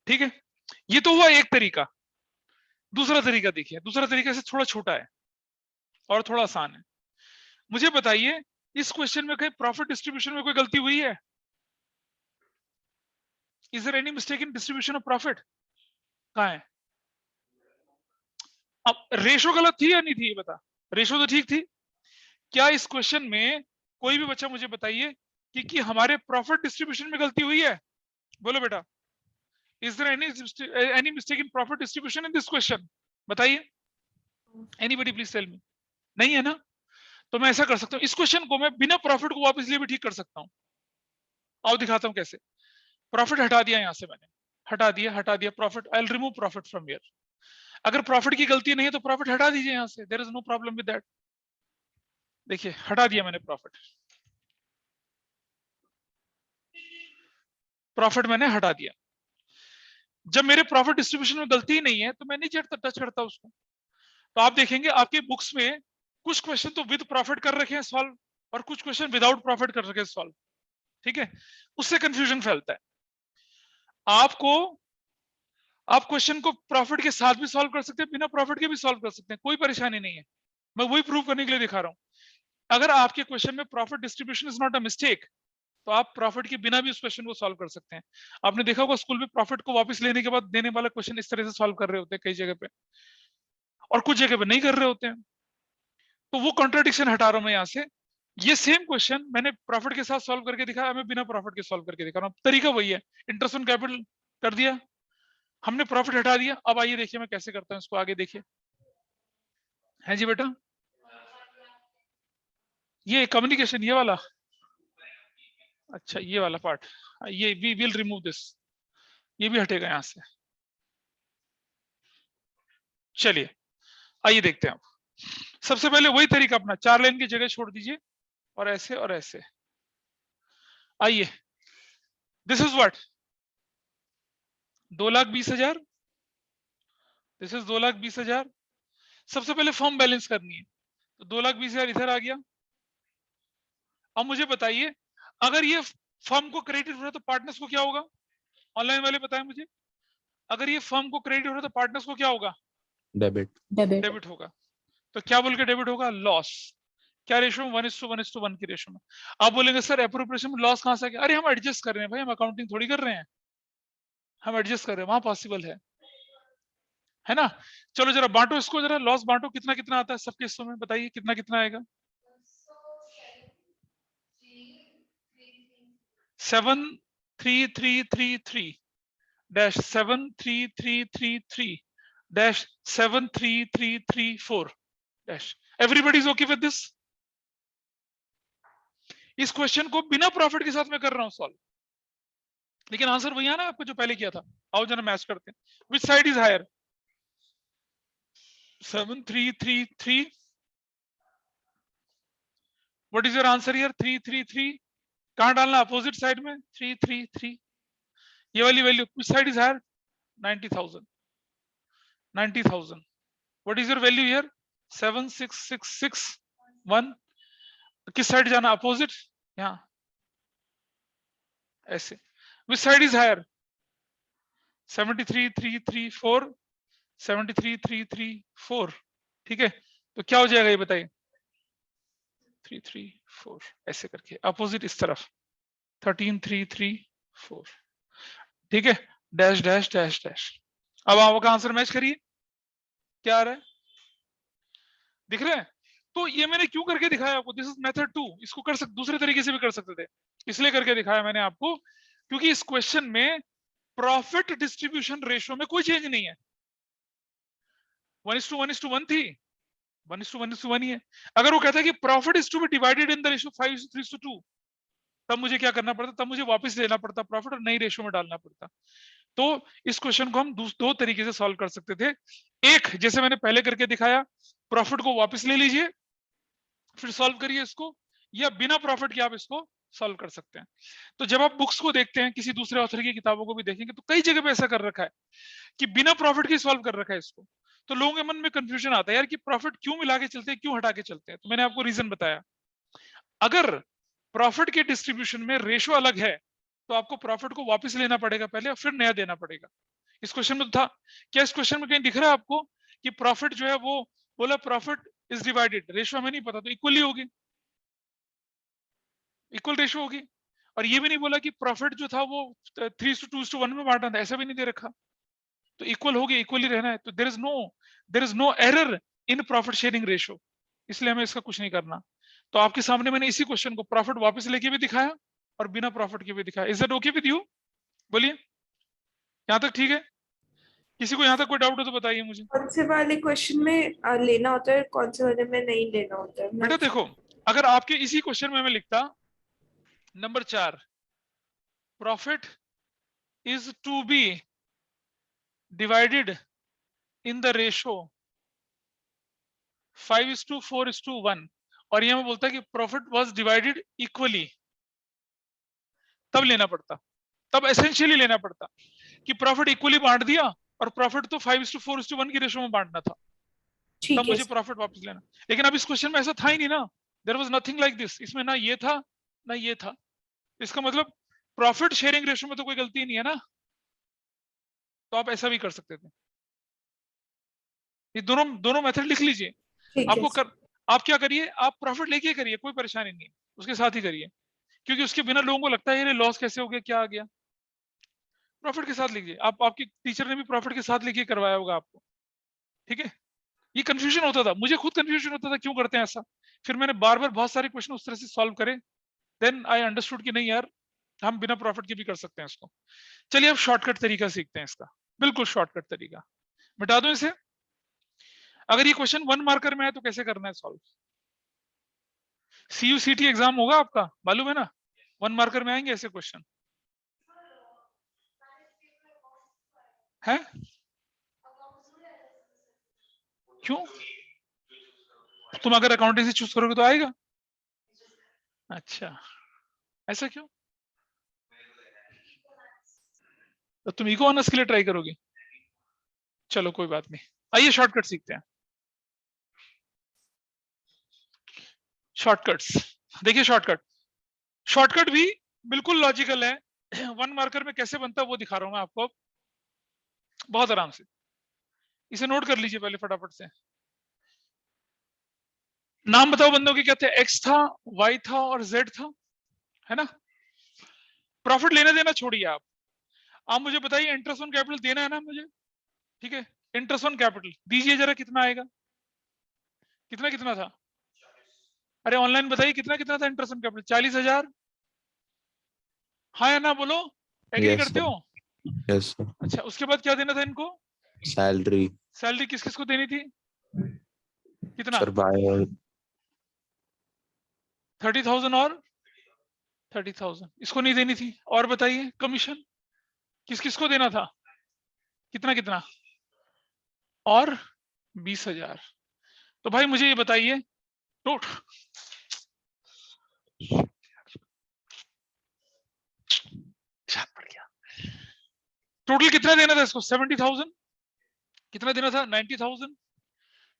ठीक है, ये तो हुआ एक तरीका। दूसरा तरीका देखिए, दूसरा तरीका से थोड़ा छोटा है और थोड़ा आसान है। मुझे बताइए इस क्वेश्चन में कहीं प्रॉफिट डिस्ट्रीब्यूशन में कोई गलती हुई है? Is there any mistake in distribution of profit? कहाँ है? अब रेशो गलत थी या नहीं थी, ये बता। रेशो तो ठीक थी। क्या इस क्वेश्चन में कोई भी बच्चा मुझे बताइए कि हमारे प्रॉफिट डिस्ट्रीब्यूशन में गलती हुई है? बोलो बेटा, is there any mistake in profit distribution in this question? बताइए, एनीबॉडी प्लीज टेल मी। नहीं है ना? तो मैं ऐसा कर सकता हूँ, इस क्वेश्चन को मैं बिना प्रॉफिट को वापस लिए भी ठीक कर सकता हूँ। आओ दिखाता हूँ कैसे। प्रॉफिट हटा दिया यहां से मैंने, हटा दिया profit. I will remove profit from here. अगर प्रॉफिट की गलती नहीं है तो प्रॉफिट हटा दीजिए यहां से, there is no problem with that. देखिए हटा दिया मैंने प्रॉफिट, प्रॉफिट मैंने हटा दिया। जब मेरे प्रॉफिट डिस्ट्रीब्यूशन में गलती ही नहीं है तो मैं नहीं टच करता उसको। तो आप देखेंगे आपके बुक्स में कुछ क्वेश्चन तो विद प्रॉफिट कर रखे हैं सॉल्व, और कुछ क्वेश्चन विदाउट प्रॉफिट कर रखे हैं सॉल्व। ठीक है, उससे कंफ्यूजन फैलता है। आप क्वेश्चन को प्रॉफिट के साथ भी सॉल्व कर सकते हैं, बिना प्रॉफिट के भी सॉल्व कर सकते हैं, कोई परेशानी नहीं है। मैं वही प्रूव करने के लिए दिखा रहा हूं। अगर आपके क्वेश्चन में profit distribution is not a mistake तो आप प्रॉफिट के बिना भी उस क्वेश्चन को सॉल्व कर सकते हैं। आपने देखा होगा स्कूल में प्रॉफिट को वापस लेने के बाद देने वाला क्वेश्चन इस तरह से सॉल्व कर रहे होते हैं कई जगह पे, और कुछ जगह पे नहीं कर रहे होते हैं। तो वो कॉन्ट्राडिक्शन हटा रहा हूं मैं यहाँ से। ये सेम क्वेश्चन मैंने प्रॉफिट के साथ सॉल्व करके दिखाया, मैं बिना प्रॉफिट के सॉल्व करके दिखा रहा हूँ। तरीका वही है, इंटरेस्ट ऑन कैपिटल कर दिया हमने, प्रॉफिट हटा दिया। अब आइए देखिए मैं कैसे करता हूँ इसको, आगे देखिए। है जी बेटा, ये कम्युनिकेशन ये वाला, अच्छा ये वाला पार्ट, ये वी विल रिमूव दिस, ये भी हटेगा यहां से। चलिए आइए देखते हैं। अब सबसे पहले वही तरीका अपना, 4 लाइन की जगह छोड़ दीजिए और ऐसे और ऐसे। आइए, this is what, 2,20,000, this is 2,20,000। सबसे पहले फॉर्म बैलेंस करनी है, तो 2,20,000 इधर आ गया। अब मुझे बताइए अगर ये फर्म को क्रेडिट हो रहा है तो पार्टनर्स को क्या होगा? ऑनलाइन वाले बताएं मुझे, अगर ये फर्म को क्रेडिट हो रहा है तो पार्टनर्स को क्या होगा? डेबिट। डेबिट होगा। तो क्या बोल के डेबिट होगा? लॉस। क्या रेशो में? 1:1 की रेशो में। आप बोलेंगे सर एप्रोप्रिएशन में लॉस कहां से आ गया? अरे हम एडजस्ट कर रहे हैं भाई, हम अकाउंटिंग थोड़ी कर रहे हैं, हम एडजस्ट कर रहे हैं, वहां पॉसिबल है ना? चलो जरा बांटो इसको, जरा लॉस बांटो, कितना कितना आता है सबके हिस्सों में, बताइए कितना कितना आएगा? 73333 dash 73333 dash 73334 dash. Everybody is okay with this? इस क्वेश्चन को बिना प्रॉफिट के साथ मैं कर रहा हूं सॉल्व, लेकिन आंसर वही आना आपको जो पहले किया था। आओ जरा मैच करते हैं, which side is higher? 7,333। What is your answer here? 333। कहां डालना? अपोजिट साइड में 333। ये वाली value, which side is higher? 90,000। 90,000। What is your value here? 7,661। किस साइड जाना? अपोजिट, यहाँ ऐसे। Which side is higher? 73,334। 73,334। ठीक है, तो क्या हो जाएगा ये बताइए? 334 ऐसे करके, अपोजिट इस तरफ 13,334। ठीक है, डैश डैश डैश डैश। अब आपका आंसर मैच करिए, क्या आ रहा है? दिख रहा है? तो ये मैंने क्यों करके दिखाया आपको? This is method 2। इसको कर सकते, दूसरे तरीके से भी कर सकते थे, इसलिए करके दिखाया मैंने आपको क्योंकि इस क्वेश्चन में प्रॉफिट डिस्ट्रीब्यूशन रेशियो में कोई चेंज नहीं है। 1:1:1 थी, 1:1:1 ही है। अगर वो कहता है कि profit is to be divided in the ratio 5:3:2, तब मुझे क्या करना पड़ता, तब मुझे वापस लेना पड़ता प्रॉफिट और नई रेशियो में डालना पड़ता। तो इस क्वेश्चन को हम दो तरीके से सॉल्व कर सकते थे। एक, जैसे मैंने पहले करके दिखाया, प्रॉफिट को वापस ले लीजिए फिर सॉल्व करिए इसको, या बिना प्रॉफिट के आप इसको सॉल्व कर सकते हैं। तो जब आप बुक्स को देखते हैं, किसी दूसरे ऑथर की किताबों को भी देखेंगे, तो कई जगह पे ऐसा कर रखा है कि बिना प्रॉफिट के सॉल्व कर रखा है इसको। तो लोगों के मन में कंफ्यूजन आता है यार कि प्रॉफिट क्यों मिला के चलते हैं, क्यों हटा के चलते हैं। तो मैंने आपको रीजन बताया। अगर प्रॉफिट के डिस्ट्रीब्यूशन में रेशियो अलग है तो आपको प्रॉफिट को वापस लेना पड़ेगा पहले और फिर नया देना पड़ेगा। इस क्वेश्चन में था क्या, इस क्वेश्चन में कहीं दिख रहा है आपको कि प्रॉफिट जो है वो बोला प्रॉफिट इज डिवाइडेड, रेशियो हमें नहीं पता तो इक्वली होगी, इक्वल रेशियो होगी। और ये भी नहीं बोला कि प्रॉफिट जो था वो 3:2:1 में बांटना था, ऐसा भी नहीं दे रखा। तो इक्वल होगी, इक्वली रहना है। तो there is no error in profit sharing ratio, इसलिए हमें इसका कुछ नहीं करना। तो आपके सामने मैंने इसी क्वेश्चन को प्रॉफिट वापस लेके भी दिखाया और बिना प्रॉफिट के भी दिखाया। Is that okay with you? बोलिए, यहाँ तक ठीक है? किसी को यहाँ तक कोई डाउट हो तो बताइए मुझे। कौन से वाले क्वेश्चन में लेना होता है, कौन से वाले में नहीं लेना होता है? बेटा देखो, अगर आपके इसी क्वेश्चन में मैं लिखता number 4, profit is to be divided in the ratio 5:4:1, और यहां मैं बोलता कि प्रॉफिट वाज डिवाइडेड इक्वली, तब लेना पड़ता, तब एसेंशियली लेना पड़ता कि प्रॉफिट इक्वली बांट दिया और प्रॉफिट तो 5:4:1 की रेशियो में बांटना था, ठीक तब है मुझे प्रॉफिट वापस लेना। लेकिन अब इस क्वेश्चन में ऐसा था ही नहीं ना, there was nothing like this. इसमें ना ये था ना ये था, इसका मतलब प्रॉफिट शेयरिंग रेशियो में तो कोई गलती नहीं है ना, तो आप ऐसा भी कर सकते थे। ये दोनों मेथड लिख लीजिए। ठीक है आपको आप क्या करिए, आप प्रॉफिट लेके करिए, कोई परेशानी नहीं है, उसके साथ ही करिए, क्योंकि उसके बिना लोगों को लगता है ये लॉस कैसे हो गया, क्या आ गया। प्रॉफिट के साथ लिखिए, आप आपकी टीचर ने भी प्रॉफिट के साथ लिखिए करवाया होगा आपको, ठीक है। ये कंफ्यूजन होता था, मुझे खुद कंफ्यूजन होता था क्यों करते हैं ऐसा। फिर मैंने बार बार बहुत सारे क्वेश्चन उस तरह से सॉल्व करे, देन आई अंडरस्टूड कि नहीं यार, हम बिना प्रॉफिट के भी कर सकते हैं इसको। चलिए अब शॉर्टकट तरीका सीखते हैं इसका, बिल्कुल शॉर्टकट तरीका। मिटा दूं इसे? अगर ये क्वेश्चन 1 मार्कर में है तो कैसे करना है सॉल्व? CUCT एग्जाम होगा आपका, मालूम है ना, 1 मार्कर में आएंगे ऐसे क्वेश्चन है। क्यों? तुम अगर अकाउंटेंसी चूज करोगे तो आएगा। अच्छा, ऐसा क्यों? तो तुम इको ऑनर्स के लिए ट्राई करोगे? चलो कोई बात नहीं, आइए शॉर्टकट सीखते हैं। शॉर्टकट्स देखिए, शॉर्टकट भी बिल्कुल लॉजिकल है। 1 मार्कर में कैसे बनता है वो दिखा रहा हूं मैं आपको बहुत आराम से। इसे नोट कर लीजिए पहले फटाफट से। नाम बताओ बंदों के, क्या थे? X था, Y था और Z था, है ना। प्रॉफिट लेने देना छोड़िए आप मुझे बताइए इंटरेस्ट ऑन कैपिटल देना है ना मुझे, ठीक है। इंटरेस्ट ऑन कैपिटल दीजिए जरा, कितना आएगा, कितना कितना था? अरे ऑनलाइन बताइए कितना कितना था इंटरेस्ट ऑन कैपिटल? 40,000, हाँ या ना बोलो, एग्री Yes, करते sir. हो? Yes, sir. अच्छा, उसके बाद क्या देना था इनको? Salary. सैलरी किस किस को देनी थी? कितना? Sir, buy 30,000 और 30,000 इसको नहीं देनी थी। और बताइए कमीशन किस किस को देना था? कितना कितना? और 20,000। तो भाई मुझे ये बताइए टोटल कितना देना था इसको? 70,000। कितना देना था? 90,000।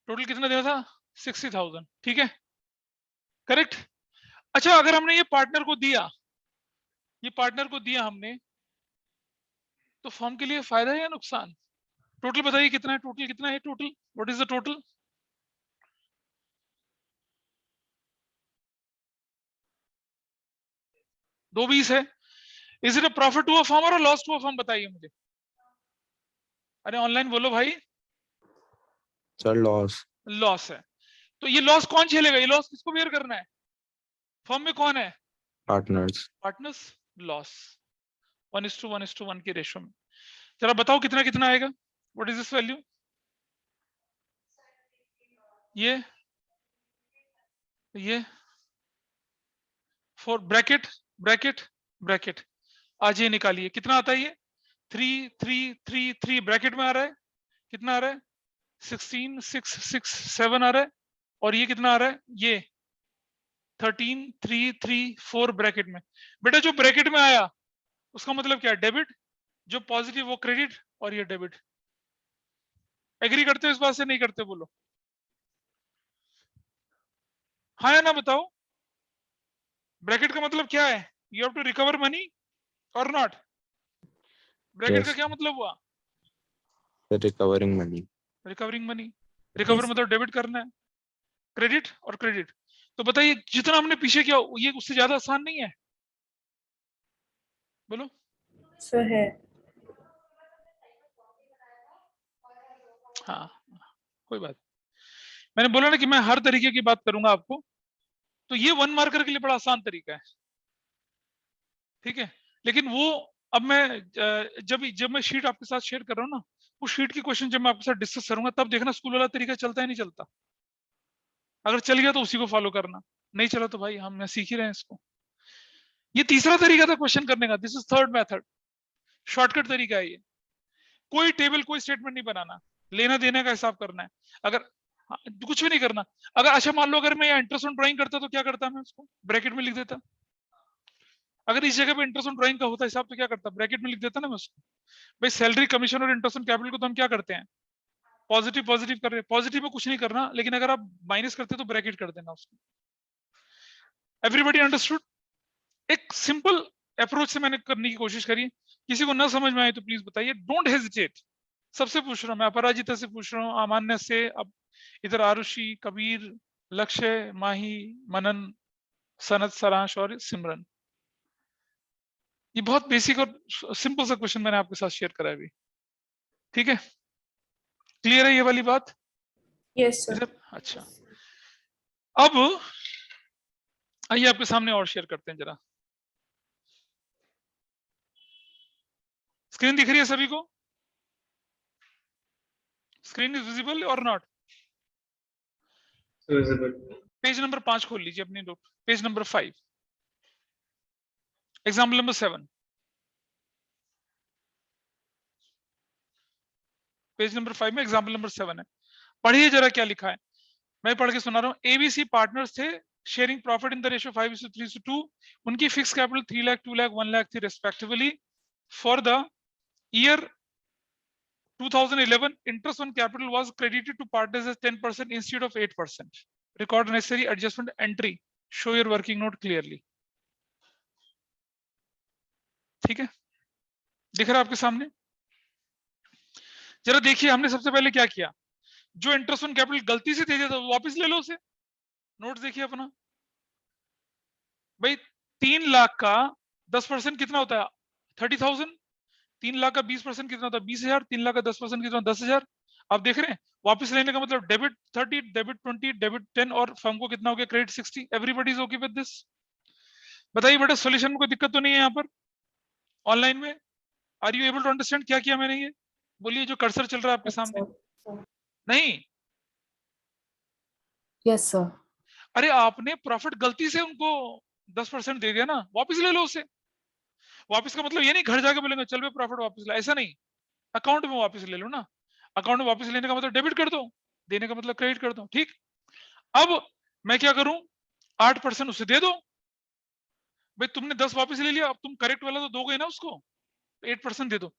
टोटल कितना देना था? 60,000, ठीक है, करेक्ट। अच्छा, अगर हमने ये पार्टनर को दिया हमने, तो फर्म के लिए फायदा है या नुकसान? टोटल बताइए कितना है, टोटल कितना है, total what is the total? दो 20 है। Is it a profit to a firm और लॉस टू अ फर्म? बताइए मुझे। अरे ऑनलाइन बोलो भाई। sir loss. लॉस है। तो ये लॉस कौन झेलेगा? ये लॉस किसको बेयर करना है? फर्म में कौन है? Partners. पार्टनर्स। लॉस 1:1:1 की रेशो में। जरा बताओ कितना कितना आएगा, व्हाट इज दिस वैल्यू? ये 4 ब्रैकेट ब्रैकेट ब्रैकेट, आज ये निकालिए कितना आता है, ये 3 3 3 3 ब्रैकेट में आ रहा है, कितना आ रहा है 16 6 6 7 आ रहा है, और ये कितना आ रहा है, ये 13 3 3 4 ब्रैकेट में। बेटा जो ब्रैकेट में आया उसका मतलब क्या है, डेबिट, जो पॉजिटिव वो क्रेडिट, और ये डेबिट। एग्री करते हो इस बात से, नहीं करते बोलो हाँ या ना बताओ। ब्रैकेट का मतलब क्या है, you have to recover money और नॉट। ब्रैकेट का Yes. क्या मतलब हुआ, Recovering money. Recovering money. Recover Yes. मतलब डेबिट करना है, क्रेडिट और क्रेडिट। तो बताइए जितना हमने पीछे किया ये उससे ज्यादा आसान नहीं है, बोलो। सर है। हाँ कोई बात, मैंने बोला ना कि मैं हर तरीके की बात करूंगा आपको, तो ये 1 मार्कर के लिए बड़ा आसान तरीका है, ठीक है। लेकिन वो अब मैं जब मैं शीट आपके साथ शेयर कर रहा हूँ ना, उस शीट की क्वेश्चन जब मैं आपके साथ डिस्कस करूंगा तब देखना स्कूल वाला तरीका चलता है नहीं चलता। अगर चल गया तो उसी को फॉलो करना, नहीं चला तो भाई हम सीख ही रहे हैं इसको। ये तीसरा तरीका था क्वेश्चन करने का, this is third method, shortcut तरीका है ये। कोई टेबल कोई स्टेटमेंट नहीं बनाना, लेना देने का हिसाब करना है। अगर कुछ भी नहीं करना, अगर अच्छा मान लो अगर मैं यहाँ इंटरेस्ट ऑन ड्राइंग करता तो क्या करता, मैं उसको ब्रैकेट में लिख देता। अगर इस जगह पे इंटरेस्ट ऑन ड्राइंग का होता हिसाब तो क्या करता, ब्रैकेट में लिख देता ना मैं उसको। भाई सैलरी कमीशन और इंटरेस्ट ऑन कैपिटल को तो हम क्या करते हैं, पॉजिटिव पॉजिटिव कर रहे हैं, पॉजिटिव में कुछ नहीं करना, लेकिन अगर आप माइनस करते तो ब्रैकेट कर देना उसको। Everybody understood? एक सिंपल अप्रोच से मैंने करने की कोशिश करी, किसी को ना समझ में आए तो प्लीज बताइए, डोंट हेजिटेट। सबसे पूछ रहा हूँ मैं, अपराजिता से पूछ रहा हूँ, अमान्य से, अब इधर आरुषि, कबीर, लक्ष्य, माही, मनन, सनत, सरांश और सिमरन। ये बहुत बेसिक और सिंपल सा क्वेश्चन मैंने आपके साथ शेयर करा है अभी, ठीक है। क्लियर है ये वाली बात? Yes sir. अच्छा, अब आइए आपके सामने और शेयर करते हैं जरा। स्क्रीन दिख रही है सभी को? स्क्रीन इज विजिबल और नॉट? Visible. पेज नंबर 5 खोल लीजिए अपनी note, page number 5, example number 7, page number 5 में एग्जाम्पल नंबर 7 है। पढ़िए जरा क्या लिखा है, मैं पढ़ के सुना रहा हूँ। एबीसी पार्टनर्स थे, sharing profit in the ratio 5:3:2। उनकी फिक्स कैपिटल 3 लाख 2 लाख 1 लाख थी respectively. For the year 2011 interest on capital was credited to partners as 10% instead of 8%. Record necessary adjustment entry, show your working note clearly। ठीक है, दिख रहा है आपके सामने? जरा देखिए हमने सबसे पहले क्या किया, जो इंटरेस्ट ऑन कैपिटल गलती से दे दिया था वापस ले लो उसे। नोट देखिए अपना, भाई 3 लाख का 10% कितना होता है 30,000, 3 लाख का 20% कितना होता है 20,000, 3 लाख का 10% कितना 10,000। आप देख रहे हैं वापस लेने का मतलब डेबिट 30, डेबिट 20, डेबिट 10 और फर्म को कितना हो गया credit 60। Everybody is okay with this? बताइए बेटा सॉल्यूशन में कोई दिक्कत तो नहीं है यहाँ पर ऑनलाइन में? Are you able to understand क्या किया मैंने? ये बोलिए जो कर्सर चल रहा है आपके सामने। नहीं, यस सर। अरे आपने प्रॉफिट गलती से उनको 10% दे दिया ना, वापस ले लो उसे। वापस का मतलब ये नहीं घर जाके बोलेंगे चल भाई प्रॉफिट वापस ला, ऐसा नहीं, अकाउंट में वापस ले लो ना। अकाउंट में वापस लेने का मतलब डेबिट कर दो, देने का मतलब क्रेडिट कर दो, ठीक। अब मैं क्या करूं, 8% उसे दे दो। भाई तुमने 10 वापस ले लिया, अब तुम करेक्ट वाला तो दोगे ना उसको, 8% दे दो।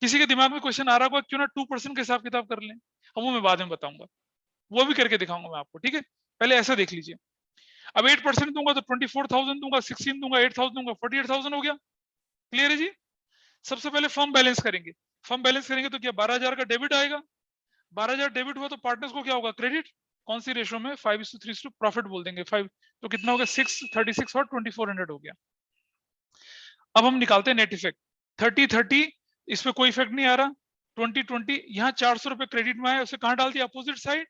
किसी के दिमाग में क्वेश्चन आ रहा होगा क्यों ना 2% का हिसाब किताब कर लें, अब वो मैं बाद में बताऊंगा, वो भी करके दिखाऊंगा मैं आपको, ठीक है। पहले ऐसा देख लीजिए, अब 8% दूंगा तो 24,000 दूंगा, 16 दूंगा, 8,000 दूंगा, 48,000 हो गया। क्लियर है जी? सबसे पहले फर्म बैलेंस करेंगे, फर्म बैलेंस करेंगे तो क्या 12,000 का डेबिट आएगा, 12,000 डेबिट हुआ तो पार्टनर्स को क्या होगा क्रेडिट, कौन सी रेशो में 5:3 प्रॉफिट बोल देंगे 5, तो कितना हो गया 636 और 2400 हो गया। अब हम निकालते हैं नेट इफेक्ट, 30-30 इस पे कोई इफेक्ट नहीं आ रहा, 20-20 यहाँ 400 रुपए क्रेडिट में आया, उसे कहां डाल दिया अपोजिट साइड,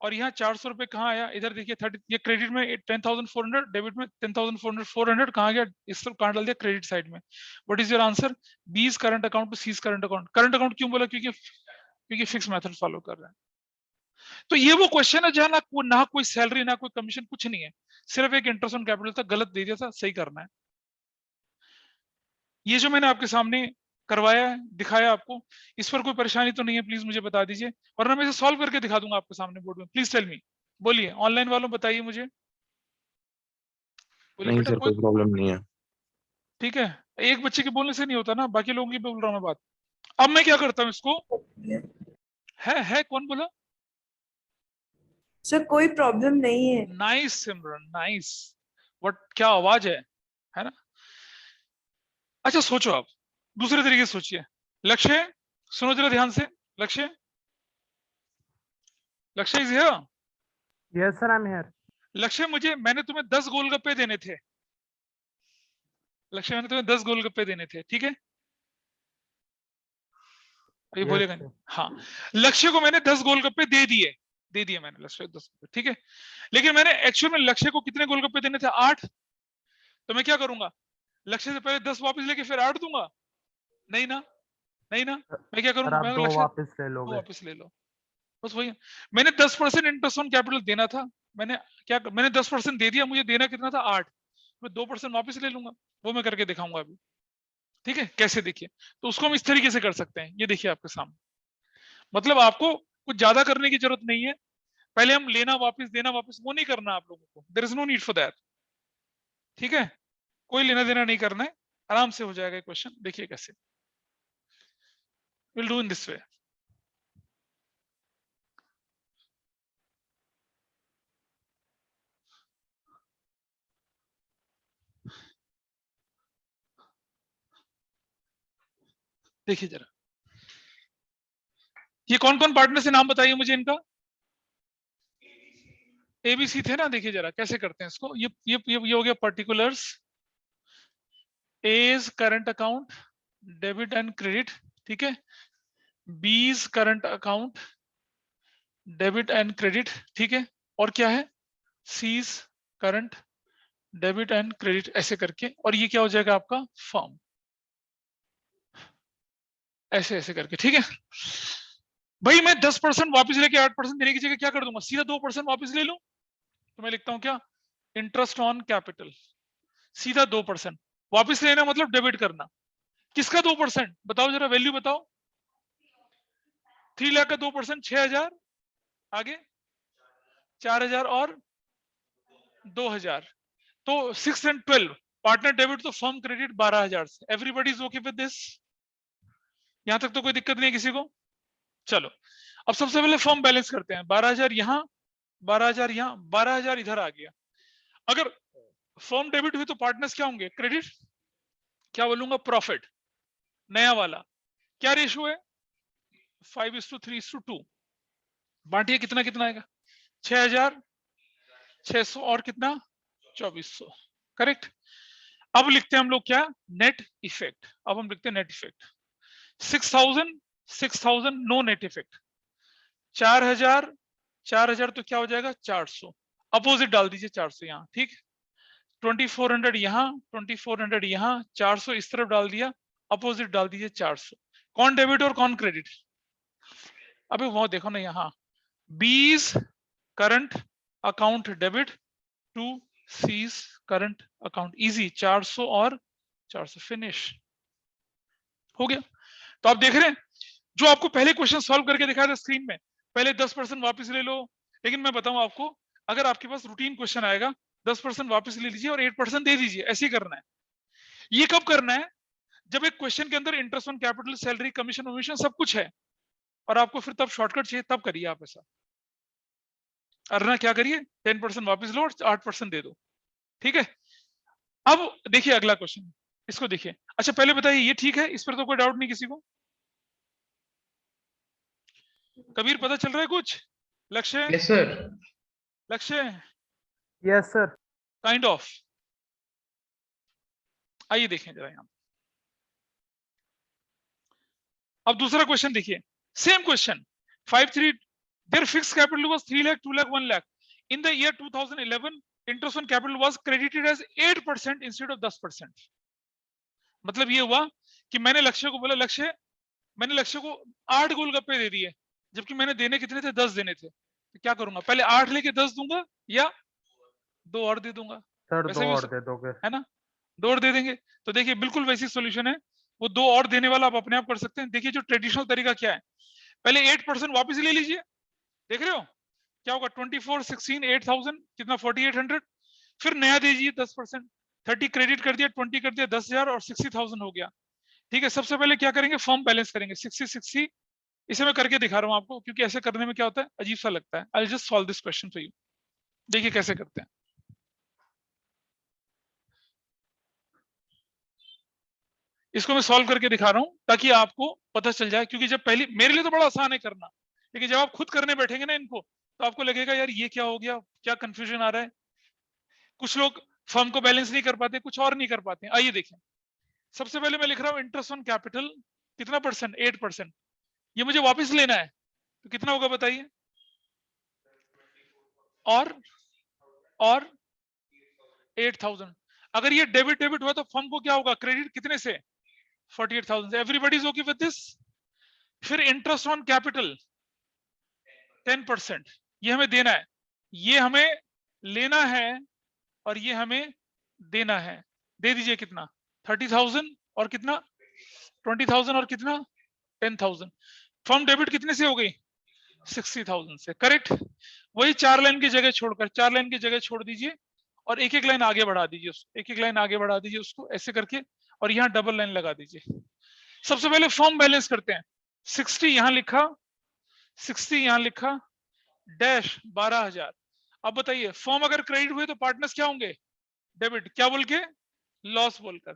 और यहाँ 400 रुपए कहाँ आया, इधर देखिए 30, ये क्रेडिट में 10,400, डेबिट में 10,400, 400 कहाँ गया, इस तरफ कहाँ डाल दिया, क्रेडिट साइड में। What is your answer, B's current account to C's current account. Current account क्यों बोला, क्योंकि फिक्स मेथड फॉलो कर रहे हैं। तो ये वो क्वेश्चन है जहां ना कोई सैलरी ना कोई कमीशन, कुछ नहीं है, सिर्फ एक इंटरेस्ट ऑन कैपिटल था, गलत दे दिया था, सही करना है। ये जो मैंने आपके सामने करवाया है, दिखाया आपको, इस पर कोई परेशानी तो नहीं है, प्लीज मुझे बता दीजिए, वरना मैं इसे सॉल्व करके दिखा दूंगा आपके सामने बोर्ड में। प्लीज टेल मी, बोलिए ऑनलाइन वालों बताइए मुझे, बोलिए नहीं बेटा सर, कोई प्रॉब्लम नहीं है। ठीक है, एक बच्चे के बोलने से नहीं होता ना, बाकी लोगों की बोल रहा हूँ मैं बात। अब मैं क्या करता हूँ इसको, है कौन बोला, सर कोई प्रॉब्लम नहीं है। नाइस सिमरन, नाइस, व्हाट, क्या आवाज है ना। अच्छा सोचो, आप दूसरे तरीके से सोचिए। लक्ष्य, सुनो जरा ध्यान से, लक्ष्य is here. Yes sir, I am here. लक्ष्य, मैंने तुम्हें 10 गोलगप्पे देने थे, लक्ष्य मैंने तुम्हें 10 गोलगप्पे देने थे, ठीक है, ये बोलेगा नहीं, हाँ। लक्ष्य को मैंने 10 गोलगप्पे दे दिए मैंने लक्ष्य को 10 गोलगप्पे, ठीक है, लेकिन मैंने एक्चुअल में लक्ष्य को कितने गोलगप्पे देने थे, 8। तो मैं क्या करूंगा, लक्ष्य से पहले 10 वापस लेके फिर 8 दूंगा, नहीं ना, मैं क्या सर करूंगा, आप मैं 2 लक्ष्य वापस ले 2 लोगे। वापस ले लो, बस वही। मैंने 10% इंटरेस्ट ऑन कैपिटल देना था, मैंने 10% दे दिया, मुझे देना कितना था, 8, मैं 2% वापस ले लूंगा, वो मैं करके दिखाऊंगा अभी, ठीक है, कैसे, देखिए। तो उसको हम इस तरीके से कर सकते हैं, ये देखिए आपके सामने, मतलब आपको कुछ ज्यादा करने की जरूरत नहीं है, पहले हम लेना वापस देना वापस वो नहीं करना आप लोगों को, there is no need for that, ठीक है, कोई लेना देना नहीं करना है, आराम से हो जाएगा क्वेश्चन, देखिए कैसे, will do in this way. देखिए जरा, ये कौन कौन पार्टनर से नाम बताइए मुझे इनका, एबीसी थे ना, देखिए जरा कैसे करते हैं इसको, ये हो गया particulars, as current account, debit and credit, ठीक है, B's current account, debit and credit, ठीक है, और क्या है, C's current, debit and credit, ऐसे करके, और ये क्या हो जाएगा आपका फॉर्म, ऐसे ऐसे करके, ठीक है। भाई मैं 10% वापस लेके 8% देने की जगह क्या कर दूंगा, सीधा 2% वापस ले लूं, तो मैं लिखता हूं क्या, इंटरेस्ट ऑन कैपिटल, सीधा 2% वापस लेना, मतलब डेबिट करना, किसका 2%, बताओ जरा, वैल्यू बताओ, 3 लाख का 2%, 6,000, आगे 4,000 और 2,000, तो 6 and 12, पार्टनर डेबिट तो फर्म क्रेडिट 12,000 से, everybody is okay with this, यहां तक तो कोई दिक्कत नहीं है किसी को। चलो अब सबसे पहले फर्म बैलेंस करते हैं, 12,000 यहां, 12,000 यहां, 12,000 इधर आ गया। अगर फर्म डेबिट हुई तो पार्टनर्स क्या होंगे, क्रेडिट, क्या बोलूंगा, प्रॉफिट, नया वाला, क्या रेशियो है, 5:3:2, बांटिए कितना कितना आएगा, 6,600 और कितना 2,400, करेक्ट। अब लिखते हैं हम लोग क्या, नेट इफेक्ट, अब हम लिखते हैं net effect, 6,000 no net effect, 4,000 तो क्या हो जाएगा 400, अपोजिट डाल दीजिए 400 यहाँ, ठीक, 2,400 यहाँ, 2,400 यहाँ, 400 इस तरफ डाल दिया, अपोजिट डाल दीजिए 400, कौन डेबिट और कौन क्रेडिट, अभी वो देखो ना यहाँ, B's current account debit to C's current account, easy, 400 और 400, फिनिश हो गया। तो आप देख रहे हैं, जो आपको पहले क्वेश्चन सॉल्व करके दिखाया था स्क्रीन में, पहले 10% वापस ले लो, लेकिन मैं बताऊं आपको, अगर आपके पास रूटीन क्वेश्चन आएगा 10% वापस ले लीजिए और 8% दे दीजिए, ऐसे ही करना है। ये कब करना है, जब एक क्वेश्चन के अंदर interest on capital, salary, commission वमीशन सब कुछ है, और आपको फिर तब शॉर्टकट चाहिए, तब करिए आप ऐसा, अरना क्या करिए, 10% वापस लो और 8% दे दो, ठीक है। अब देखिए अगला क्वेश्चन, इसको देखिए, अच्छा पहले बताइए ये ठीक है, इस पर तो कोई डाउट नहीं किसी को, कबीर पता चल रहा है कुछ, लक्ष्य, यस सर। लक्ष्य, यस सर। काइंड ऑफ, आइए देखें जरा यहां। अब दूसरा क्वेश्चन देखिए, same question, 5,3 Their fixed capital was 3 lakh, 2 lakh, 1 lakh. In the year 2011, interest on capital was credited as 8% instead of 10%. मतलब ये हुआ कि मैंने लक्ष्य को बोला, मैंने लक्ष्य को 8 गोलगप्पे दे दिए, जबकि मैंने देने कितने थे? 10 देने थे। तो क्या करूंगा? पहले 8 लेके 10 दूंगा या 2 और दे दूंगा? सर वैसे 2 भी और दे दोगे। है ना, 2 और दे देंगे। तो देखिए बिल्कुल वैसी सॉल्यूशन है, वो 2 और देने वाला आप अपने आप कर सकते हैं। देखिए जो ट्रेडिशनल तरीका क्या है, पहले 8% वापस ले लीजिए, देख रहे हो क्या होगा? 24, 16, 8000 कितना? 4800। फिर नया दीजिए 10%, 30 क्रेडिट कर दिया, 20 कर दिया, 10,000 और 60,000 हो गया। ठीक है, सबसे पहले क्या करेंगे? फॉर्म बैलेंस करेंगे 60-60। इसे मैं करके दिखा रहा हूं आपको, क्योंकि ऐसे करने में क्या होता है, अजीब सा लगता है। I just solve this question for you. देखिए कैसे करते हैं। इसको मैं सॉल्व करके दिखा रहा हूं ताकि आपको पता चल जाए, क्योंकि जब पहली, मेरे लिए तो बड़ा आसान है करना, लेकिन जब आप खुद करने बैठेंगे ना इनको, तो आपको लगेगा यार ये क्या हो गया, क्या कंफ्यूजन आ रहा है। कुछ लोग फर्म को बैलेंस नहीं कर पाते, कुछ और नहीं कर पाते। आइए देखें, सबसे पहले मैं लिख रहा हूं इंटरेस्ट ऑन कैपिटल कितना परसेंट? 8%। ये मुझे वापस लेना है, तो कितना होगा बताइए? और 8,000। अगर ये डेबिट हुआ तो फर्म को क्या होगा? क्रेडिट कितने से? 48,000 से। Everybody is okay with this? फिर इंटरेस्ट ऑन कैपिटल 10%, ये हमें देना है, ये हमें लेना है और ये हमें देना है। दे दीजिए कितना? 30,000 और कितना? 20,000 और कितना? 10,000। फर्म डेबिट कितने से हो गई? 60,000 से। करेक्ट। वही 4 लाइन की जगह छोड़कर 4 लाइन की जगह छोड़ दीजिए और एक एक लाइन आगे बढ़ा दीजिए उसको, एक एक लाइन आगे बढ़ा दीजिए उसको ऐसे करके, और यहाँ डबल लाइन लगा दीजिए। सबसे पहले फॉर्म बैलेंस करते हैं। 60 यहां लिखा, 60 यहां लिखा, डैश 12,000। अब बताइए, फॉर्म अगर क्रेडिट हुए तो पार्टनर्स क्या होंगे? डेबिट। क्या बोल के? लॉस बोलकर।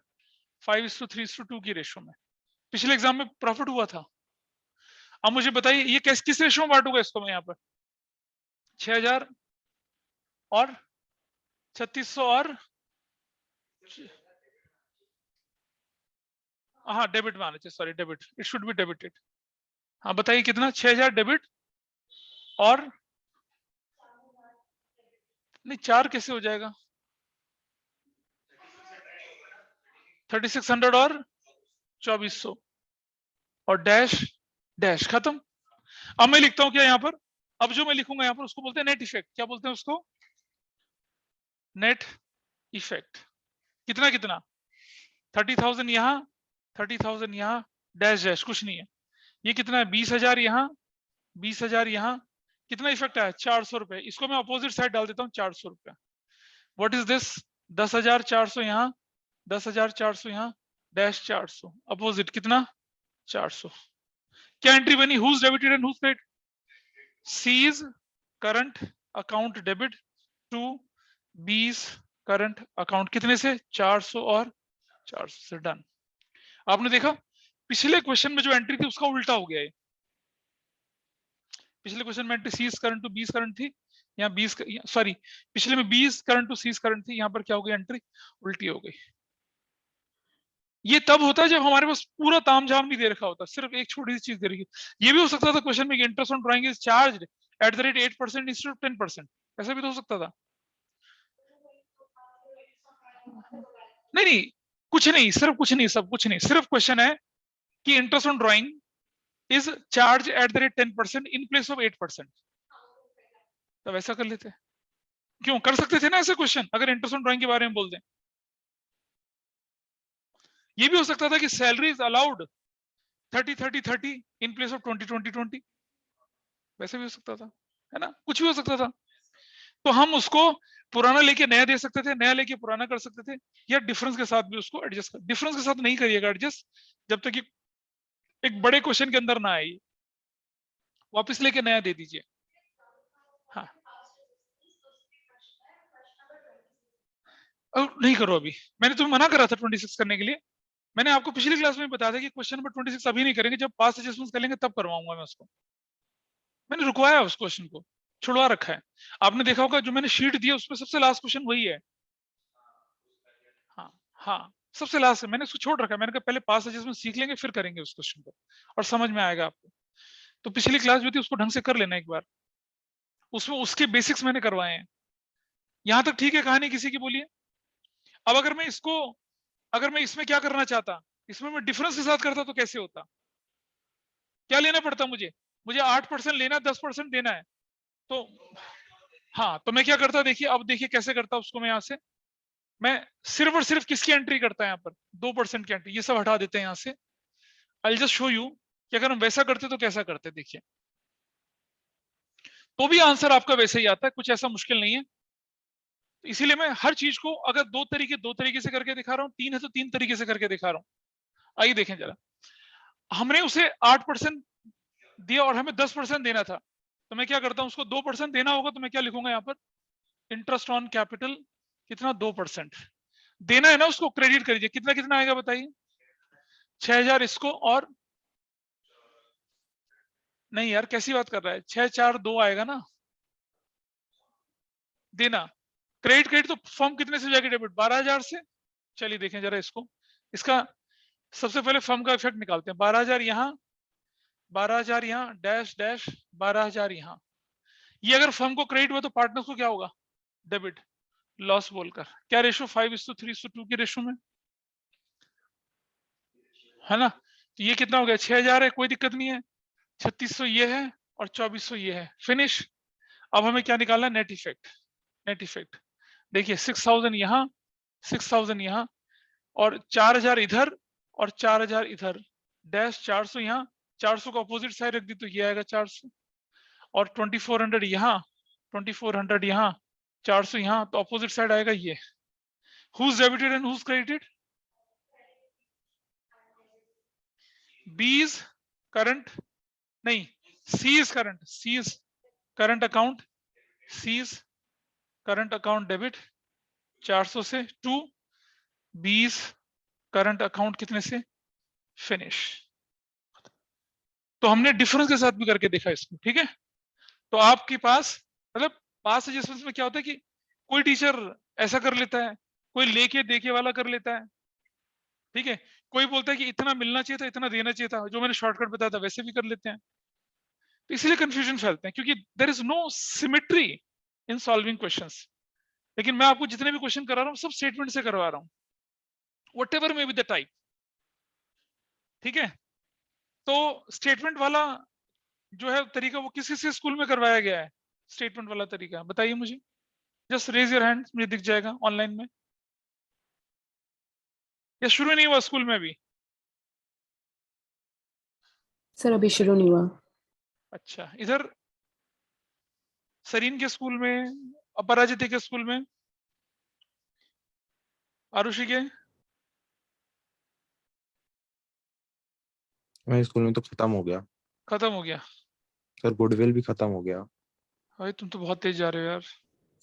5:3:2 की रेशो में। पिछले एग्जाम में प्रॉफिट हुआ था। अब मुझे बताइए ये किस रेशो में बांटूंगा इसको मैं? यहाँ पर 6,000 और 3,600 और हाँ डेबिट में आना चाहिए, sorry debit, it should be debited. हाँ बताइए कितना? 6,000 डेबिट और नहीं 4 कैसे हो जाएगा? 3,600 और 2,400 और डैश डैश खत्म। अब मैं लिखता हूं क्या यहाँ पर? अब जो मैं लिखूंगा यहाँ पर उसको बोलते हैं नेट इफेक्ट। क्या बोलते हैं उसको? Net effect. कितना कितना? 30,000 यहाँ, 30,000 यहाँ, डैश डैश कुछ नहीं है। ये कितना है? 20,000 यहाँ, 20,000 यहाँ। कितना इफेक्ट आया? 400 रुपए। इसको मैं अपोजिट साइड डाल देता हूँ, 400 रुपए। What is this? 10,400 यहाँ, 10,400 यहाँ, डैश 400 अपोजिट कितना? 400। क्या एंट्री बनी? Who's debited and who's paid? C's current account debit to B's current account कितने से? 400 और 400 से। डन। आपने देखा पिछले क्वेश्चन में जो एंट्री थी उसका उल्टा हो गया है। पिछले क्वेश्चन में entry seize current to B's current थी, यहाँ 20 सॉरी पिछले में 20 करंट टू सीज करंट थी, यहाँ पर क्या हो गई? एंट्री उल्टी हो गई। ये तब होता है जब हमारे पास पूरा तामझाम नहीं दे रखा होता, सिर्फ एक छोटी सी चीज दे रखी। ये भी हो सकता था क्वेश्चन में interest on drawing is charged at the rate 8% instead of 10%, ऐसा भी तो हो सकता था। नहीं नहीं कुछ नहीं, सिर्फ कुछ नहीं, सब कुछ नहीं, सिर्फ क्वेश्चन है कि interest on drawing is charge at the rate 10% in place of 8%। तो वैसा कर लेते, क्यों कर सकते थे ना ऐसे क्वेश्चन, अगर इंटरेस्ट ऑन ड्राइंग के बारे में बोल दें। ये भी हो सकता था कि salary is allowed 30-30-30 in place of 20-20-20, वैसे भी हो सकता था, है ना, कुछ भी हो सकता था। तो हम उसको पुराना लेके नया दे सकते थे, नया लेके पुराना कर सकते थे, या डिफरेंस के साथ भी उसको एडजस्ट कर। डिफरेंस के साथ नहीं करिएगा एडजस्ट जब तक कि एक बड़े क्वेश्चन के अंदर ना आए, वापस लेके नया दे दीजिए। हाँ नहीं करो अभी, मैंने तुम्हें मना करा था 26 करने के लिए। मैंने आपको पिछली क्लास में बताया था कि क्वेश्चन नंबर 26 अभी नहीं करेंगे, जब पास एडजस्टमेंट कर लेंगे तब करवाऊंगा मैं उसको। मैंने रुकवाया उस क्वेश्चन को, छुड़वा रखा है। आपने देखा होगा जो मैंने शीट दिया उसमें सबसे लास्ट क्वेश्चन वही है। हाँ हाँ सबसे लास्ट है, मैंने उसको छोड़ रखा है। मैंने कहा पहले पास एडजस्टमेंट सीख लेंगे फिर करेंगे उस क्वेश्चन को, और समझ में आएगा आपको। तो पिछली क्लास जो थी उसको ढंग से कर लेना एक बार। उसमें उसके बेसिक्स मैंने करवाए हैं। यहां तक ठीक है कहानी किसी की? बोलिए। अब अगर मैं इसमें क्या करना चाहता, इसमें मैं डिफरेंस के साथ करता तो कैसे होता? क्या लेना पड़ता मुझे? मुझे 8% लेना, 10% देना है। तो हाँ, तो मैं क्या करता, देखिए अब देखिए कैसे करता उसको। मैं यहाँ से मैं सिर्फ और सिर्फ किसकी एंट्री करता है यहाँ पर? 2% की एंट्री। ये सब हटा देते हैं यहाँ से। आई जस्ट शो यू कि अगर हम वैसा करते तो कैसा करते। देखिए तो भी आंसर आपका वैसे ही आता है, कुछ ऐसा मुश्किल नहीं है। तो इसीलिए मैं हर चीज को अगर दो तरीके से करके दिखा रहा हूँ, 3 है तो 3 तरीके से करके दिखा रहा हूँ। आइए देखें जरा, हमने उसे 8% दिया और हमें 10% देना था, तो मैं क्या करता हूँ, उसको 2% देना होगा तो मैं क्या लिखूंगा यहाँ पर? इंटरेस्ट ऑन कैपिटल कितना? 2% देना है ना उसको। क्रेडिट करिए, कितना कितना आएगा बताइए? 6000 इसको, और नहीं यार कैसी बात कर रहा है, 642 आएगा ना देना। क्रेडिट तो फर्म कितने से जाएगी डेबिट? 12000 से। चलिए देखें जरा इसको, इसका सबसे पहले फर्म का इफेक्ट निकालते हैं। 12000 यहाँ, 12000 यहाँ, डैश डैश 12000 यहाँ। ये अगर फर्म को क्रेडिट हुआ तो पार्टनर्स को क्या होगा? डेबिट। लॉस बोलकर क्या रेशो? 5:3:2 की रेशो में, है ना? तो ये कितना हो गया? 6000 है, कोई दिक्कत नहीं है। 3600 ये है और 2400 ये है। फिनिश। अब हमें क्या निकालना है? Net effect. नेट इफेक्ट देखिए 6000 यहाँ, 6000 यहाँ, और 4000 इधर और 4000 इधर, डैश 400 यहाँ, 400 को अपोजिट साइड रख दी तो ये आएगा 400, और 2400 यहाँ, 2400 यहाँ, 400 यहाँ, तो अपोजिट साइड आएगा ये। Who's debited and who's credited? B is current, नहीं, C is current, C is current account, C is current account debit 400 से to, B is current account कितने से? फिनिश। तो हमने डिफरेंस के साथ भी करके देखा इसको, ठीक है? तो आपके पास मतलब पास एडजस्टमेंट्स में क्या होता है कि कोई टीचर ऐसा कर लेता है, कोई लेके देके वाला कर लेता है, ठीक है? कोई बोलता है कि इतना मिलना चाहिए था, इतना देना चाहिए था, जो मैंने शॉर्टकट बताया था वैसे भी कर लेते हैं। तो इसलिए कंफ्यूजन फैलते हैं, क्योंकि there is no symmetry in solving questions. लेकिन मैं आपको जितने भी क्वेश्चन करा रहा हूँ सब स्टेटमेंट से करवा रहा हूँ, whatever may be the type, ठीक है? तो स्टेटमेंट वाला जो है तरीका वो किस किस स्कूल में करवाया गया है? स्टेटमेंट वाला तरीका बताइए मुझे, जस्ट रेज योर हैंड, मुझे दिख जाएगा ऑनलाइन में। या शुरू नहीं हुआ स्कूल में अभी? सर अभी शुरू नहीं हुआ। अच्छा, इधर सरीन के स्कूल में, अपराजिता के स्कूल में, आरुषि के? मेरे स्कूल में तो खत्म हो गया खत्म हो गया? सर, गुडविल भी खत्म हो गया। भाई तुम तो बहुत तेज जा रहे हो यार।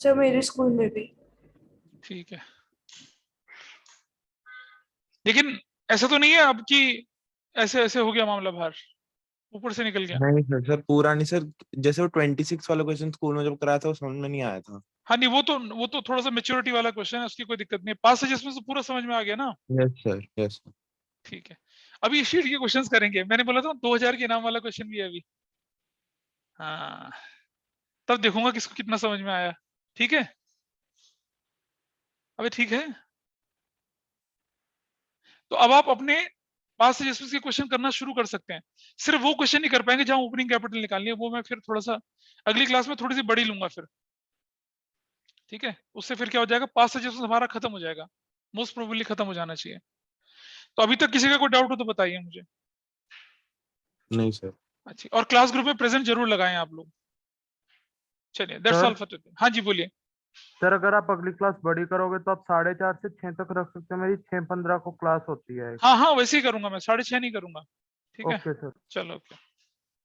सर मेरे स्कूल में भी। ठीक है, लेकिन ऐसा तो नहीं है अब कि ऐसे ऐसे हो गया मामला, बाहर ऊपर से निकल गया? नहीं सर, सर पूरा नहीं सर, जैसे वो 26 वाला क्वेश्चन स्कूल में जब कराया था वो समझ में नहीं आया था। हाँ नहीं, वो तो थोड़ा सा मेच्योरिटी वाला क्वेश्चन है, उसकी कोई दिक्कत नहीं है। पास एडजस्टमेंट से पूरा समझ में आ गया ना? Yes sir, yes sir. ठीक है, अभी शीट के क्वेश्चंस करेंगे। मैंने बोला था 2000 के इनाम वाला क्वेश्चन भी है अभी। हाँ, तब देखूंगा किसको कितना समझ में आया। ठीक है, अबे ठीक है। तो अब आप अपने पास एडजस्टमेंट के क्वेश्चन करना शुरू कर सकते हैं। सिर्फ वो क्वेश्चन नहीं कर पाएंगे जहां ओपनिंग कैपिटल निकालनी है, वो मैं फिर थोड़ा सा अगली क्लास में थोड़ी सी बड़ी लूंगा फिर, ठीक है? उससे फिर क्या हो जाएगा, पास एडजस्टमेंट हमारा खत्म हो जाएगा, मोस्ट प्रोबेबली खत्म हो जाना चाहिए। तो अभी तक किसी का कोई डाउट हो तो बताइए मुझे। नहीं सर। अच्छा, और क्लास ग्रुप में प्रेजेंट जरूर लगाएं आप लोग। चलिए, दैट्स ऑल फॉर टुडे। हाँ जी बोलिए। सर अगर आप अगली क्लास बड़ी करोगे तो आप 4:30 से 6 तक रख सकते हैं, मेरी 6:15 को क्लास होती है। हाँ हाँ, वैसे ही करूंगा मैं, 6:30 नहीं करूंगा। ठीक है, ओके सर। चलो ओके।